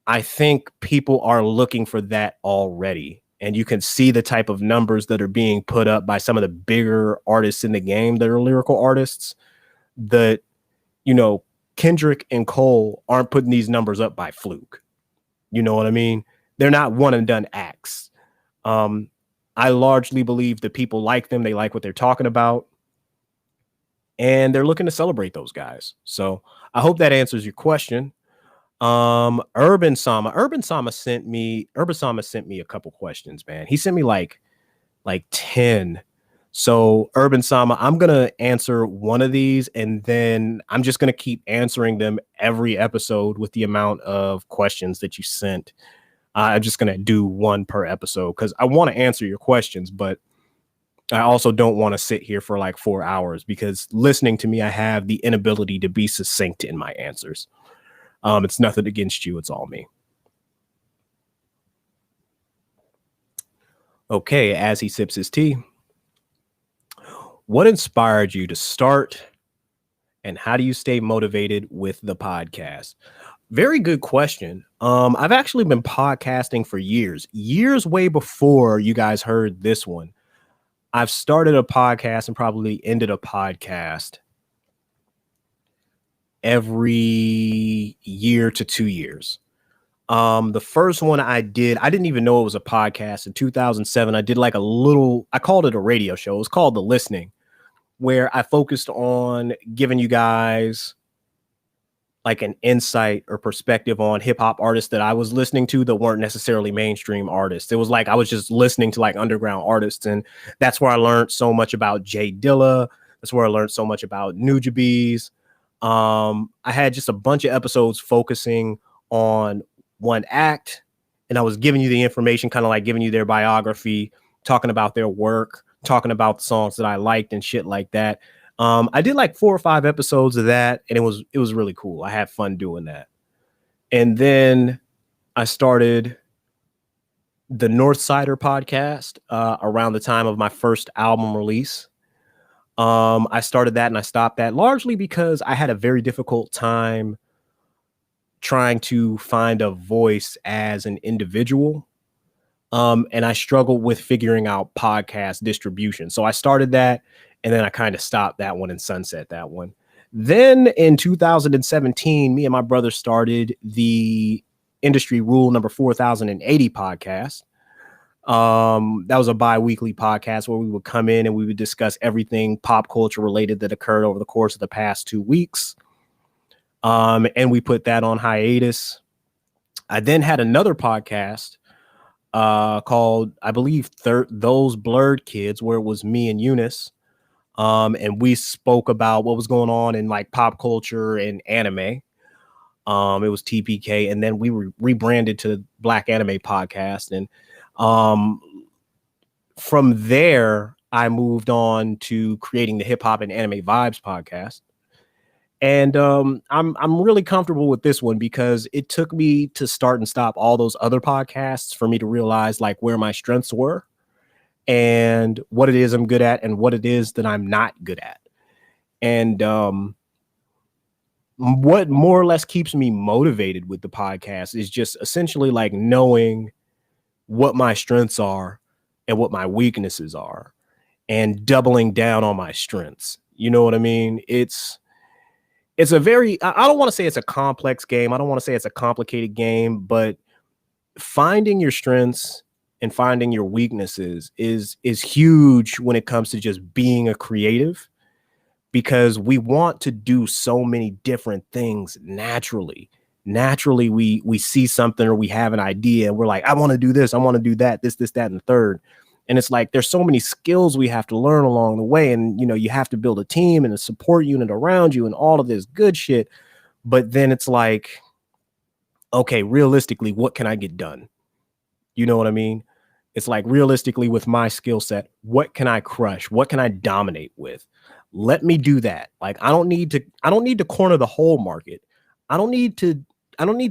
I think people are looking for that already. And you can see the type of numbers that are being put up by some of the bigger artists in the game that are lyrical artists. That, Kendrick and Cole aren't putting these numbers up by fluke. You know what I mean? They're not one and done acts. I largely believe that people like them. They like what they're talking about. And they're looking to celebrate those guys. So I hope that answers your question. Urban Sama sent me a couple questions, man. He sent me like 10. So Urban Sama, I'm going to answer one of these, and then I'm just going to keep answering them every episode with the amount of questions that you sent. I'm just going to do one per episode because I want to answer your questions, but I also don't want to sit here for like 4 hours, because listening to me, I have the inability to be succinct in my answers. It's nothing against you. It's all me. Okay. As he sips his tea, what inspired you to start, and how do you stay motivated with the podcast? Very good question. I've actually been podcasting for years way before you guys heard this one. I've started a podcast and probably ended a podcast every year to 2 years. The first one I didn't even know it was a podcast. In 2007, I did I called it a radio show. It was called The Listening, where I focused on giving you guys like an insight or perspective on hip hop artists that I was listening to that weren't necessarily mainstream artists. It was like I was just listening to like underground artists, and that's where I learned so much about Jay Dilla. That's where I learned so much about Nujabes. I had just a bunch of episodes focusing on one act, and I was giving you the information, kind of like giving you their biography, talking about their work, talking about the songs that I liked and shit like that. I did like 4 or 5 episodes of that, and it was really cool. I had fun doing that. And then I started the Northsider Podcast around the time of my first album release. I started that and I stopped that largely because I had a very difficult time trying to find a voice as an individual. And I struggled with figuring out podcast distribution. So I started that, and then I kind of stopped that one and sunset that one. Then in 2017, me and my brother started the Industry Rule number 4080 podcast. That was a bi-weekly podcast where we would come in and we would discuss everything pop culture related that occurred over the course of the past 2 weeks. And we put that on hiatus. I then had another podcast called, I believe, Those Blurred Kids, where it was me and Eunice. And we spoke about what was going on in like pop culture and anime. It was TPK, and then we were rebranded to Black Anime Podcast. And from there, I moved on to creating the Hip Hop and Anime Vibes podcast. And I'm really comfortable with this one because it took me to start and stop all those other podcasts for me to realize like where my strengths were and what it is I'm good at and what it is that I'm not good at. And what more or less keeps me motivated with the podcast is just essentially like knowing what my strengths are and what my weaknesses are and doubling down on my strengths. You know what I mean? It's a very, I don't want to say it's a complex game. I don't want to say it's a complicated game, but finding your strengths and finding your weaknesses is huge when it comes to just being a creative, because we want to do so many different things naturally. Naturally, we see something or we have an idea and we're like, I want to do this, I want to do that, this, that, and the third. And it's like there's so many skills we have to learn along the way. And you have to build a team and a support unit around you and all of this good shit. But then it's like, okay, realistically, what can I get done? You know what I mean? It's like realistically with my skill set, what can I crush? What can I dominate with? Let me do that. Like I don't need to corner the whole market. I don't need to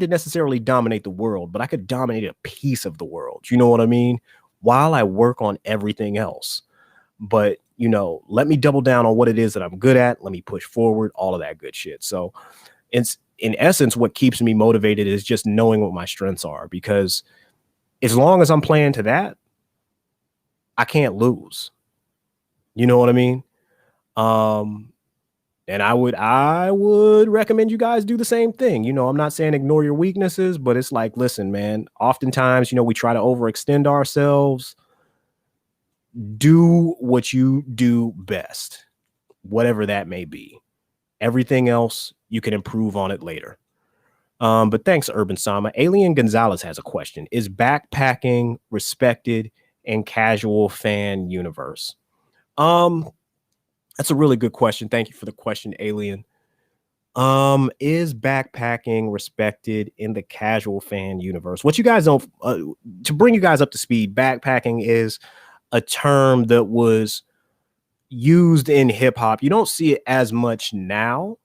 necessarily dominate the world, but I could dominate a piece of the world. You know what I mean? While I work on everything else. But, let me double down on what it is that I'm good at. Let me push forward, all of that good shit. So it's in essence, what keeps me motivated is just knowing what my strengths are, because as long as I'm playing to that, I can't lose. You know what I mean? And I would recommend you guys do the same thing. I'm not saying ignore your weaknesses, but it's like, listen, man, oftentimes, we try to overextend ourselves. Do what you do best, whatever that may be. Everything else, you can improve on it later. But thanks, Urban Sama. Alien Gonzalez has a question. Is backpacking respected in casual fan universe? That's a really good question. Thank you for the question, Alien. Is backpacking respected in the casual fan universe? What you guys don't, to bring you guys up to speed, backpacking is a term that was used in hip hop. You don't see it as much now,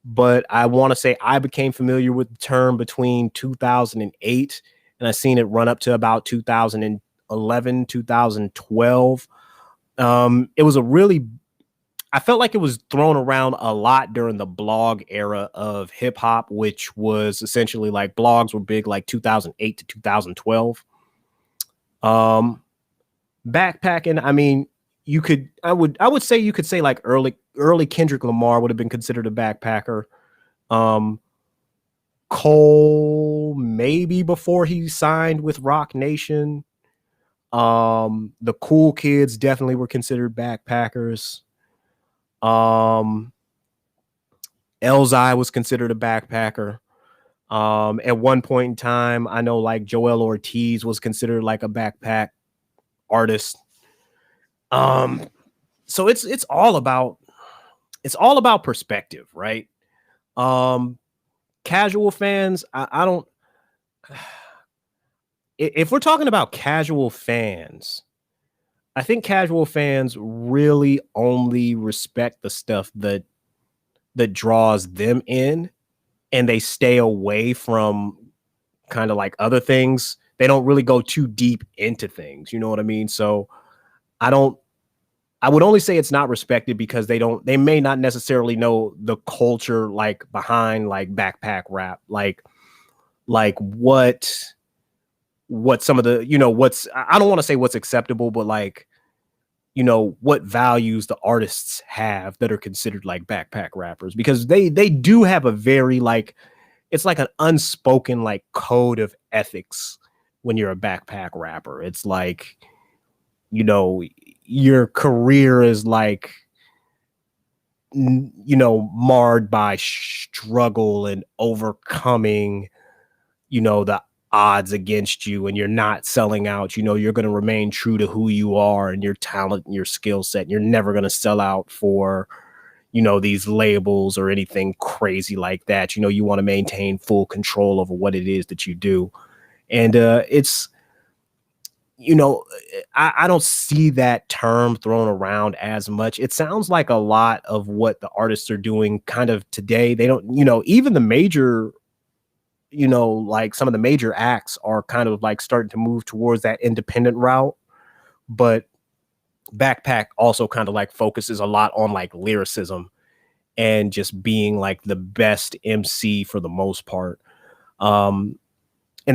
but I want to say I became familiar with the term between 2008 and I seen it run up to about 2011, 2012. It was I felt like it was thrown around a lot during the blog era of hip hop, which was essentially like blogs were big like 2008 to 2012. Backpacking, I mean, I would say you could say like early Kendrick Lamar would have been considered a backpacker. Cole, maybe before he signed with Rock Nation. The Cool Kids definitely were considered backpackers. Elzai was considered a backpacker. At one point in time, I know like Joel Ortiz was considered like a backpack artist. So it's all about perspective, right? Casual fans, I don't. If we're talking about casual fans, I think casual fans really only respect the stuff that draws them in, and they stay away from kind of like other things. They don't really go too deep into things. You know what I mean? So I would only say it's not respected because they may not necessarily know the culture like behind like backpack rap, like what some of the, I don't want to say what's acceptable, but like, what values the artists have that are considered like backpack rappers, because they do have a very like, it's like an unspoken like code of ethics when you're a backpack rapper. It's like, your career is like, marred by struggle and overcoming, the odds against you, and you're not selling out. You're going to remain true to who you are and your talent and your skill set. You're never going to sell out for, these labels or anything crazy like that. You want to maintain full control over what it is that you do. And it's, I don't see that term thrown around as much. It sounds like a lot of what the artists are doing kind of today. They don't, even the major, like some of the major acts are kind of like starting to move towards that independent route. But Backpack also kind of like focuses a lot on like lyricism and just being like the best MC for the most part. And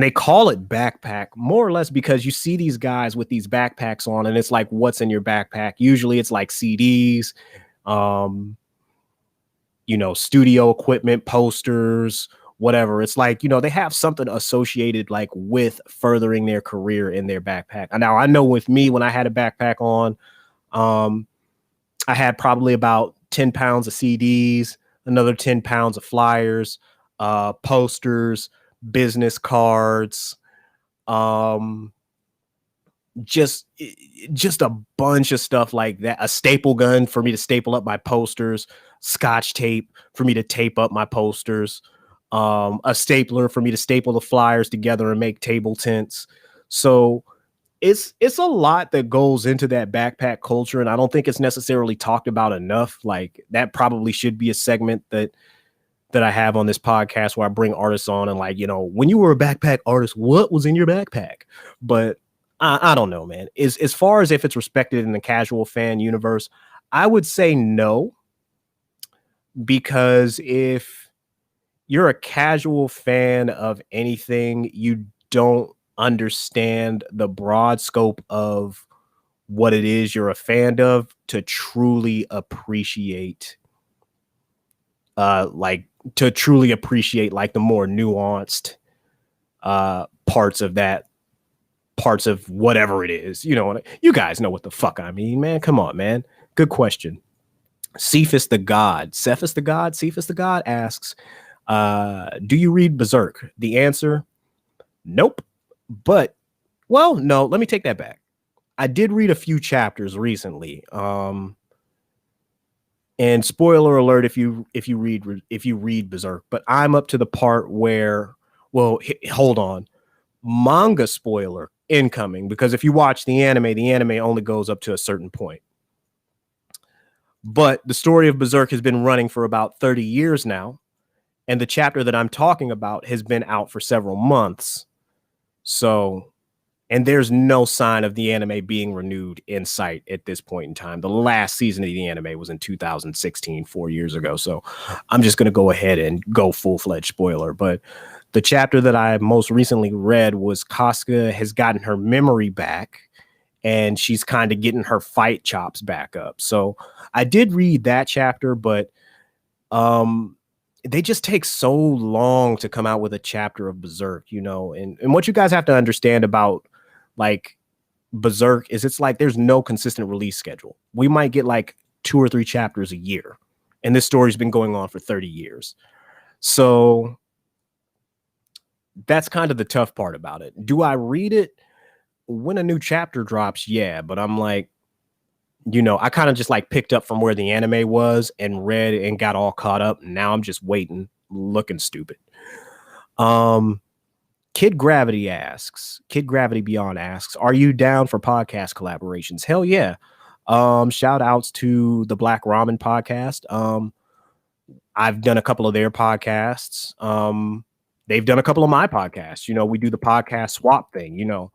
they call it backpack more or less because you see these guys with these backpacks on and it's like, what's in your backpack? Usually it's like CDs, studio equipment, posters, whatever. It's like, they have something associated like with furthering their career in their backpack. Now I know with me, when I had a backpack on, I had probably about 10 pounds of CDs, another 10 pounds of flyers, posters, business cards, um, just a bunch of stuff like that. A staple gun for me to staple up my posters, scotch tape for me to tape up my posters, a stapler for me to staple the flyers together and make table tents. So it's a lot that goes into that backpack culture, and I don't think it's necessarily talked about enough. Like that probably should be a segment that I have on this podcast where I bring artists on and like, when you were a backpack artist, what was in your backpack? But I don't know, man. As far as if it's respected in the casual fan universe, I would say no, because if you're a casual fan of anything, you don't understand the broad scope of what it is you're a fan of to truly appreciate like the more nuanced parts of whatever it is. You guys know what the fuck I mean, man. Come on, man. Good question. Cephas the God asks, do you read Berserk? The answer, nope. But, well, no, let me take that back. I did read a few chapters recently. And spoiler alert if you read Berserk, but I'm up to the part where, well, hold on. Manga spoiler incoming, because if you watch the anime only goes up to a certain point. But the story of Berserk has been running for about 30 years now, and the chapter that I'm talking about has been out for several months. So, and there's no sign of the anime being renewed in sight at this point in time. The last season of the anime was in 2016, 4 years ago. So I'm just going to go ahead and go full-fledged spoiler. But the chapter that I most recently read was Casca has gotten her memory back and she's kind of getting her fight chops back up. So I did read that chapter, but they just take so long to come out with a chapter of Berserk, and what you guys have to understand about like Berserk is it's like there's no consistent release schedule. We might get like 2 or 3 chapters a year, and this story's been going on for 30 years. So that's kind of the tough part about it. Do I read it when a new chapter drops? Yeah, but I'm like, I kind of just like picked up from where the anime was and read and got all caught up. Now I'm just waiting, looking stupid. Kid Gravity Beyond asks, are you down for podcast collaborations? Hell yeah. Shout outs to the Black Ramen podcast. I've done a couple of their podcasts. They've done a couple of my podcasts. We do the podcast swap thing.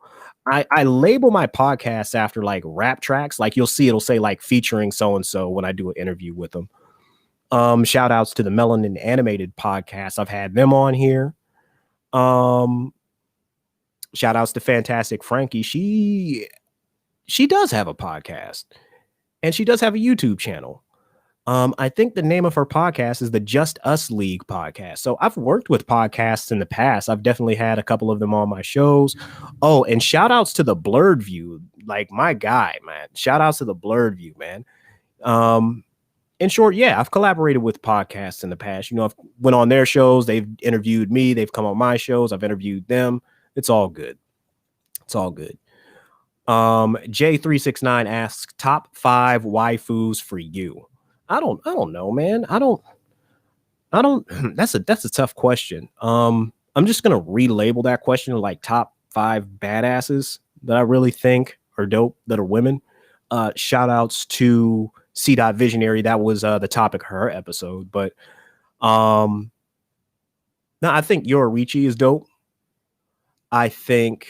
I label my podcasts after like rap tracks. Like you'll see, it'll say like featuring so-and-so when I do an interview with them. Shout outs to the Melanin Animated podcast. I've had them on here. Shout outs to Fantastic Frankie. She does have a podcast and she does have a YouTube channel. I think the name of her podcast is the Just Us League podcast. So I've worked with podcasts in the past. I've definitely had a couple of them on my shows. Oh, and shout outs to the Blurred View. Like my guy, man. Shout outs to the Blurred View, man. In short, yeah, I've collaborated with podcasts in the past. I've went on their shows. They've interviewed me. They've come on my shows. I've interviewed them. It's all good. It's all good. J369 asks, top 5 waifus for you. I don't know, man. I don't that's a tough question. I'm just gonna relabel that question to like top 5 badasses that I really think are dope that are women. Shout outs to C. Visionary. That was the topic of her episode. But no, I think Yororichi is dope. I think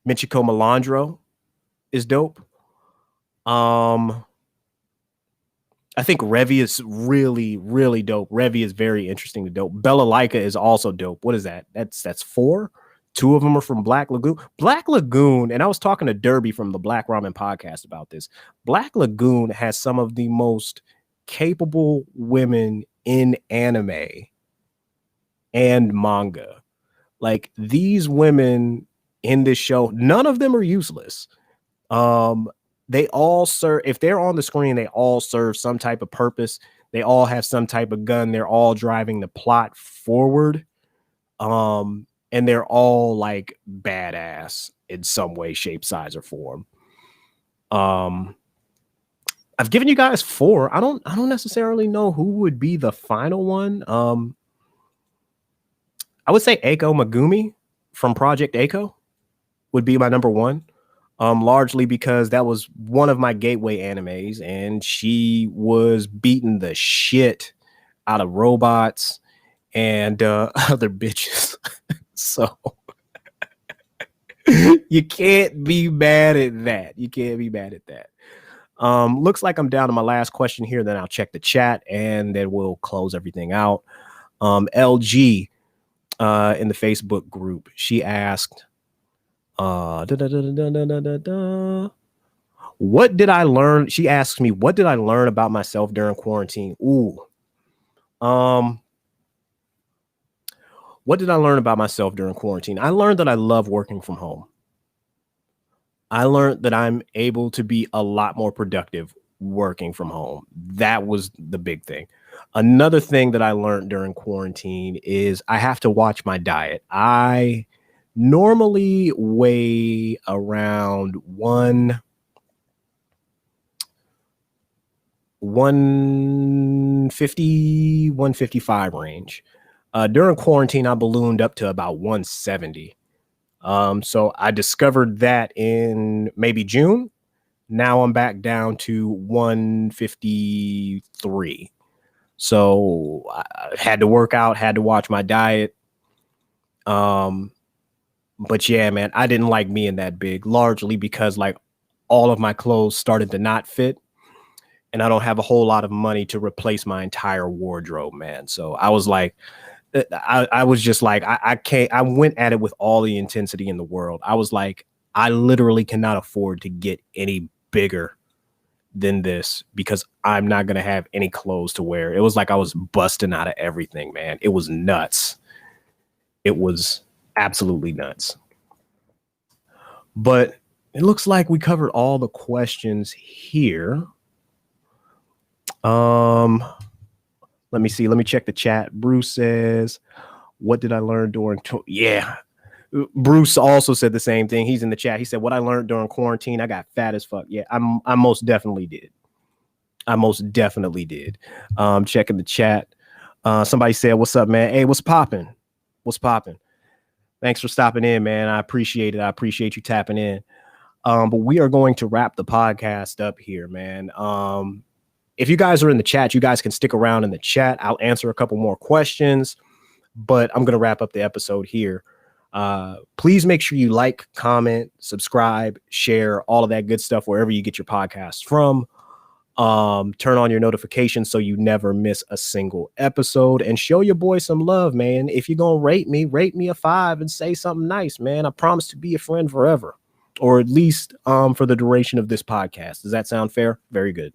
Michiko Melandro is dope. I think Revy is really, really dope. Revy is very interesting to dope. Bella Laika is also dope. What is that? That's four. Two of them are from Black Lagoon. Black Lagoon, and I was talking to Derby from the Black Ramen podcast about this. Black Lagoon has some of the most capable women in anime and manga. Like these women in this show, none of them are useless. They all serve, if they're on the screen, they all serve some type of purpose. They all have some type of gun. They're all driving the plot forward. And they're all like badass in some way, shape, size, or form. I've given you guys four. I don't necessarily know who would be the final one. I would say Eiko Megumi from Project Eiko would be my number one. Largely because that was one of my gateway animes, and she was beating the shit out of robots and other bitches. So you can't be mad at that. You can't be mad at that. Looks like I'm down to my last question here. Then I'll check the chat, and then we'll close everything out. LG in the Facebook group, she asked, what did I learn? She asked me, what did I learn about myself during quarantine? What did I learn about myself during quarantine? I learned that I love working from home. I learned that I'm able to be a lot more productive working from home. That was the big thing. Another thing that I learned during quarantine is I have to watch my diet. I normally weigh around 150, 155 range. During quarantine, I ballooned up to about 170. So I discovered that in maybe June. Now I'm back down to 153. So I had to work out, had to watch my diet. But yeah, man, I didn't like being that big, largely because like all of my clothes started to not fit, and I don't have a whole lot of money to replace my entire wardrobe, man. So I was like, I was just like, I can't. I went at it with all the intensity in the world. I was like, I literally cannot afford to get any bigger than this because I'm not going to have any clothes to wear. It was like I was busting out of everything, man. It was nuts. It was absolutely nuts. But it looks like we covered all the questions here. Let me see. Let me check the chat. Bruce says, what did I learn during yeah. Bruce also said the same thing. He's in the chat. He said, what I learned during quarantine, I got fat as fuck. Yeah, I most definitely did. I most definitely did. Checking the chat. Somebody said, what's up, man? Hey, what's popping? What's popping? Thanks for stopping in, man. I appreciate it. I appreciate you tapping in. But we are going to wrap the podcast up here, man. If you guys are in the chat, you guys can stick around in the chat. I'll answer a couple more questions, but I'm going to wrap up the episode here. Please make sure you like, comment, subscribe, share, all of that good stuff wherever you get your podcasts from. Turn on your notifications so you never miss a single episode, and show your boy some love, man. If you're gonna rate me a 5 and say something nice, man. I promise to be a friend forever, or at least for the duration of this podcast. Does that sound fair? Very good.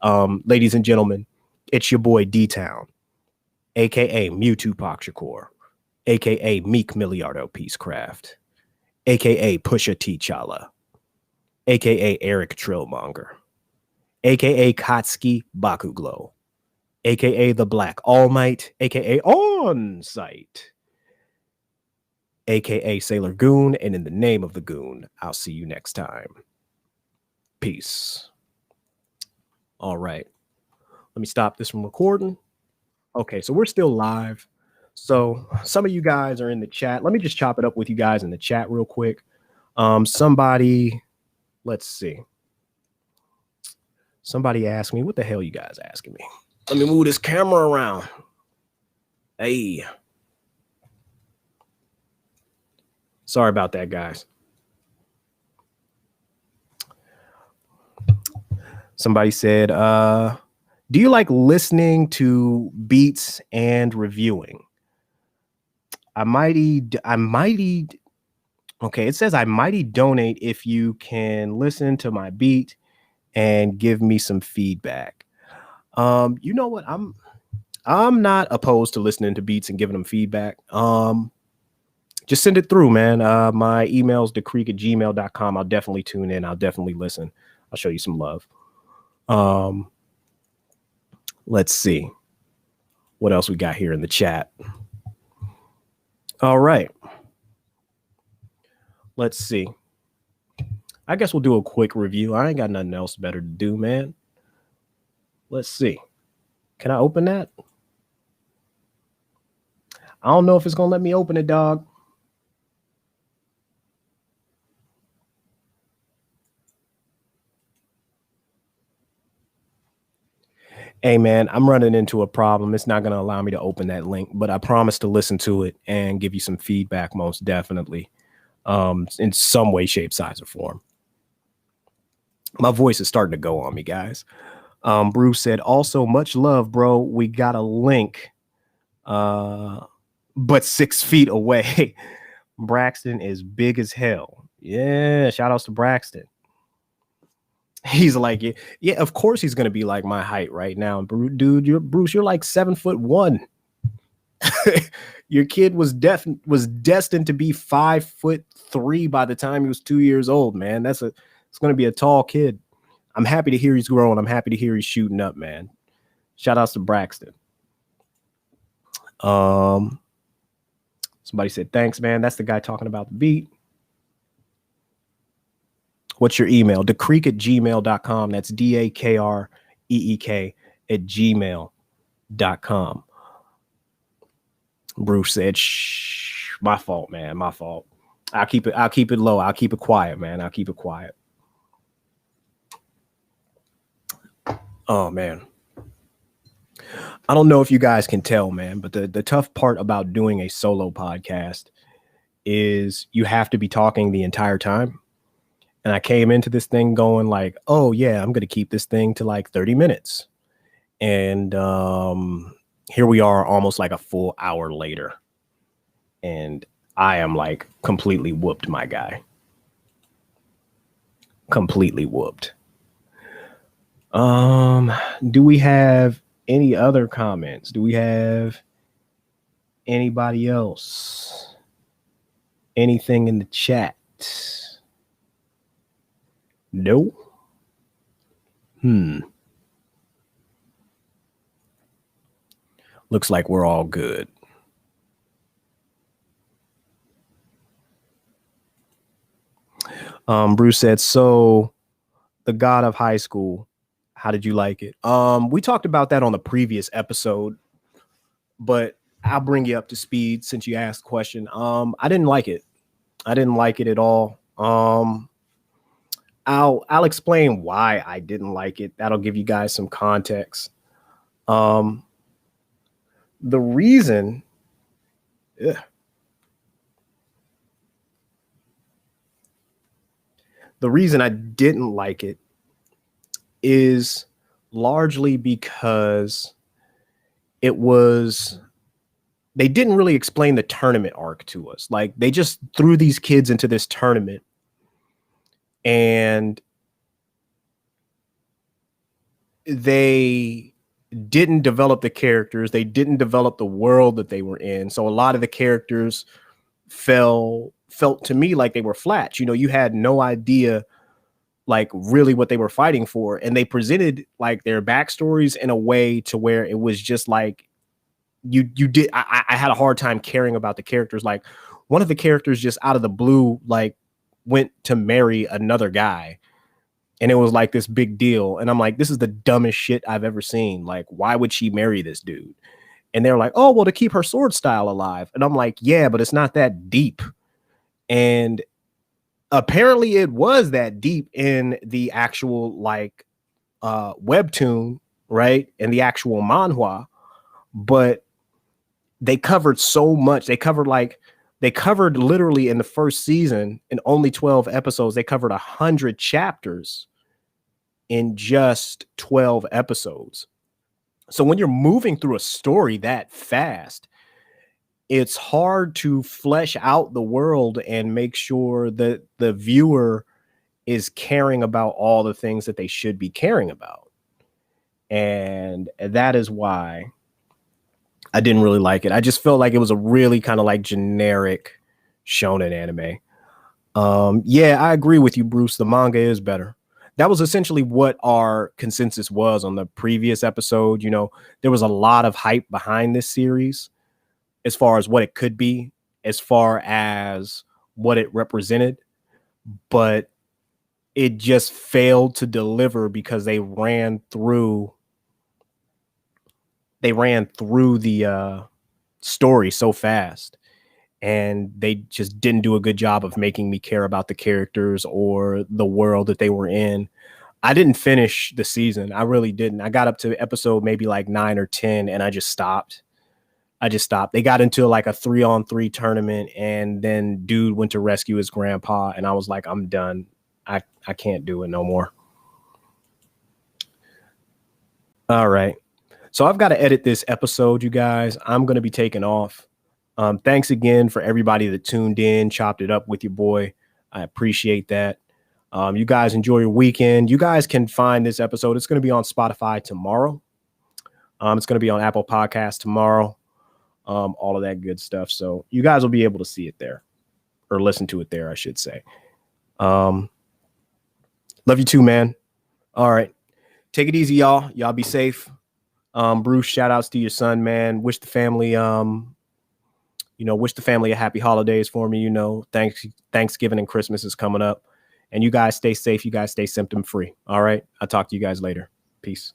Ladies and gentlemen, it's your boy DTown, aka Mewtwo Shakur, aka Meek Milliardo Peacecraft, aka Pusha T'Challa, aka Eric Trillmonger, aka Katsuki Bakuglow, aka the Black All Might, aka On Site, aka Sailor Goon, and in the name of the Goon, I'll see you next time. Peace. All right. Let me stop this from recording. Okay, so we're still live. So some of you guys are in the chat. Let me just chop it up with you guys in the chat real quick. Somebody, let's see. Somebody asked me, what the hell you guys asking me? Let me move this camera around. Hey. Sorry about that, guys. Somebody said, Do you like listening to beats and reviewing? Okay, it says I mighty donate if you can listen to my beat and give me some feedback. You know what? I'm not opposed to listening to beats and giving them feedback. Just send it through, man. My email's decreek@gmail.com. I'll definitely tune in. I'll definitely listen. I'll show you some love. Let's see what else we got here in the chat. All right. Let's see. I guess we'll do a quick review. I ain't got nothing else better to do, man. Let's see. Can I open that? I don't know if it's going to let me open it, dog. Hey, man, I'm running into a problem. It's not going to allow me to open that link, but I promise to listen to it and give you some feedback, most definitely, in some way, shape, size, or form. My voice is starting to go on me, guys. Bruce said, also, much love, bro. We got a link, but 6 feet away. Braxton is big as hell. Yeah, shout outs to Braxton. He's like, yeah, of course he's going to be like my height right now. Dude, Bruce, you're like 7'1". Your kid was destined to be 5'3" by the time he was 2 years old, man. It's going to be a tall kid. I'm happy to hear he's growing. I'm happy to hear he's shooting up, man. Shout outs to Braxton. Somebody said, thanks, man. That's the guy talking about the beat. What's your email? decreek@gmail.com. That's DAKREEK@gmail.com. Bruce said, shh, my fault, man. My fault. I'll keep it low. I'll keep it quiet, man. I'll keep it quiet. Oh, man. I don't know if you guys can tell, man, but the tough part about doing a solo podcast is you have to be talking the entire time. And I came into this thing going like, oh, yeah, I'm going to keep this thing to like 30 minutes. And here we are almost like a full hour later. And I am like completely whooped, my guy. Completely whooped. Do we have any other comments? Do we have anybody else? Anything in the chat? No. Looks like we're all good. Bruce said, so the God of High School, how did you like it? We talked about that on the previous episode, but I'll bring you up to speed since you asked the question. I didn't like it. I didn't like it at all. I'll explain why I didn't like it. That'll give you guys some context. The reason I didn't like it is largely because they didn't really explain the tournament arc to us. Like they just threw these kids into this tournament and they didn't develop the characters. They didn't develop the world that they were in. So a lot of the characters felt to me like they were flat. You know, you had no idea like really what they were fighting for. And they presented like their backstories in a way to where it was just like I had a hard time caring about the characters. Like one of the characters just out of the blue, like went to marry another guy. And it was like this big deal. And I'm like, this is the dumbest shit I've ever seen. Like, why would she marry this dude? And they're like, oh, well, to keep her sword style alive. And I'm like, yeah, but it's not that deep. And apparently it was that deep in the actual like webtoon, right? And the actual manhwa. But they covered so much. They covered literally in the first season in only 12 episodes, they covered 100 chapters in just 12 episodes. So when you're moving through a story that fast, it's hard to flesh out the world and make sure that the viewer is caring about all the things that they should be caring about. And that is why I didn't really like it. I just felt like it was a really kind of like generic shonen anime. Yeah, I agree with you, Bruce. The manga is better. That was essentially what our consensus was on the previous episode. You know, there was a lot of hype behind this series as far as what it could be, as far as what it represented, but it just failed to deliver because they ran through the story so fast, and they just didn't do a good job of making me care about the characters or the world that they were in. I didn't finish the season. I really didn't. I got up to episode maybe like 9 or 10 and I just stopped. They got into like a 3-on-3 tournament, and then dude went to rescue his grandpa, and I was like, I'm done. I can't do it no more. All right. So I've got to edit this episode, you guys. I'm going to be taking off. Thanks again for everybody that tuned in, chopped it up with your boy. I appreciate that. You guys enjoy your weekend. You guys can find this episode. It's going to be on Spotify tomorrow. It's going to be on Apple Podcasts tomorrow. All of that good stuff. So you guys will be able to see it there, or listen to it there, I should say. Love you too, man. All right. Take it easy, y'all. Y'all be safe. Bruce, shout outs to your son, man. Wish the family, wish the family a happy holidays for me. Thanksgiving and Christmas is coming up, and you guys stay safe. You guys stay symptom free. All right. I'll talk to you guys later. Peace.